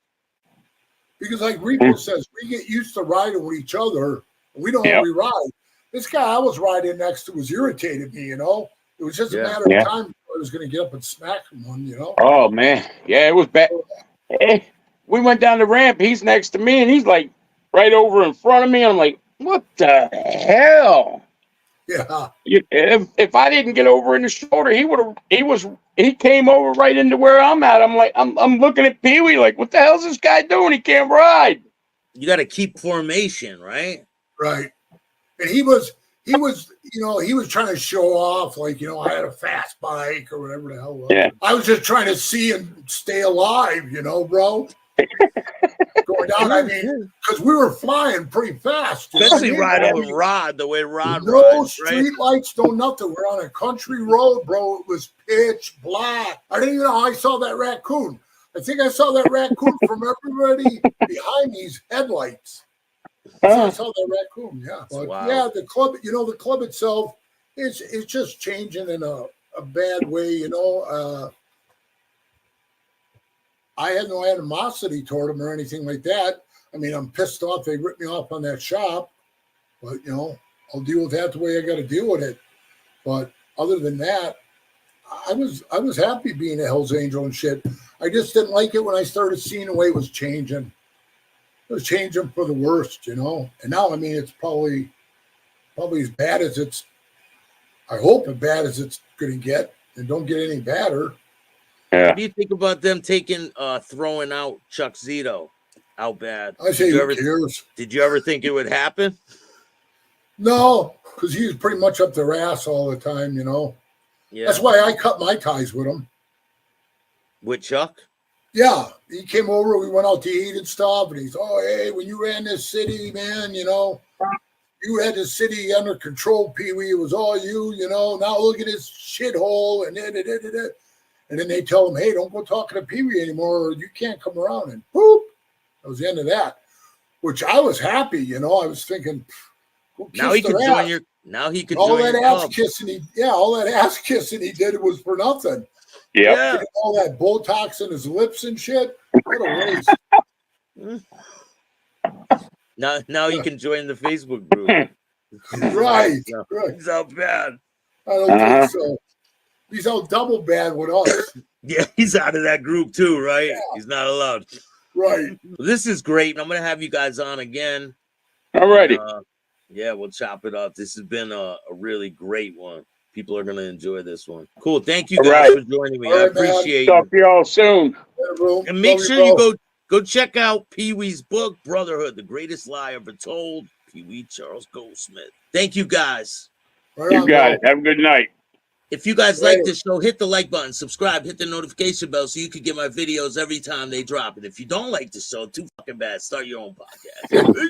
Because like Repo says, we get used to riding with each other. And we know how we ride. This guy I was riding next to was irritated me, you know. It was just a matter of time before I was going to get up and smack him one, you know. Oh man, yeah, it was bad. Hey, we went down the ramp. He's next to me, and he's like right over in front of me. I'm like, what the hell? Yeah. If I didn't get over in the shoulder, he came over right into where I'm at. I'm like, I'm looking at PeeWee like, what the hell's this guy doing? He can't ride. You got to keep formation, right? Right. And he was, you know, he was trying to show off, like, you know, I had a fast bike or whatever the hell it was. Yeah. I was just trying to see him stay alive, you know, bro. Going down, I mean, because we were flying pretty fast. Especially riding with Rod, the way Rod no rides, right? street lights, no nothing. We're on a country road, bro. It was pitch black. I didn't even know how I saw that raccoon. I think I saw that raccoon from everybody behind these headlights. I saw that raccoon, yeah. But yeah, the club, you know, the club itself is just changing in a bad way, you know. I had no animosity toward them or anything like that. I mean, I'm pissed off they ripped me off on that shop, but you know, I'll deal with that the way I got to deal with it. But other than that, I was happy being a Hell's Angel and shit. I just didn't like it when I started seeing the way it was changing. It was changing for the worst, you know. And now, I mean, it's probably as bad as it's. I hope as bad as it's going to get, and don't get any badder. Yeah. What do you think about them throwing out Chuck Zito out bad? I say, who cares? Did you ever think it would happen? No, because he was pretty much up their ass all the time, you know. Yeah. That's why I cut my ties with him. With Chuck? Yeah, he came over. We went out to eat and stuff, and he's, oh, hey, when you ran this city, man, you know, you had the city under control, PeeWee. It was all you, you know. Now look at this shithole, and And then they tell him, hey, don't go talking to PeeWee anymore, or you can't come around. And boop, that was the end of that. Which I was happy, you know. I was thinking, now he could join your. Now he could all join that your ass club. kissing. All that ass kissing he did, it was for nothing. Yeah. All that Botox in his lips and shit. What a waste. Now he can join the Facebook group. Right. He's out bad. I don't think so. He's out double bad with us. Yeah, he's out of that group too, right? Yeah. He's not allowed. Right. This is great. I'm going to have you guys on again. All righty. Yeah, we'll chop it up. This has been a really great one. People are going to enjoy this one. Cool. Thank you guys for joining me. I appreciate it. Talk to y'all soon. And make sure you go check out PeeWee's book, Brotherhood, The Greatest Lie Ever Told. PeeWee Charles Goldsmith. Thank you guys. You got it. Have a good night. If you guys like this show, hit the like button, subscribe, hit the notification bell so you can get my videos every time they drop. And if you don't like the show, too fucking bad, start your own podcast.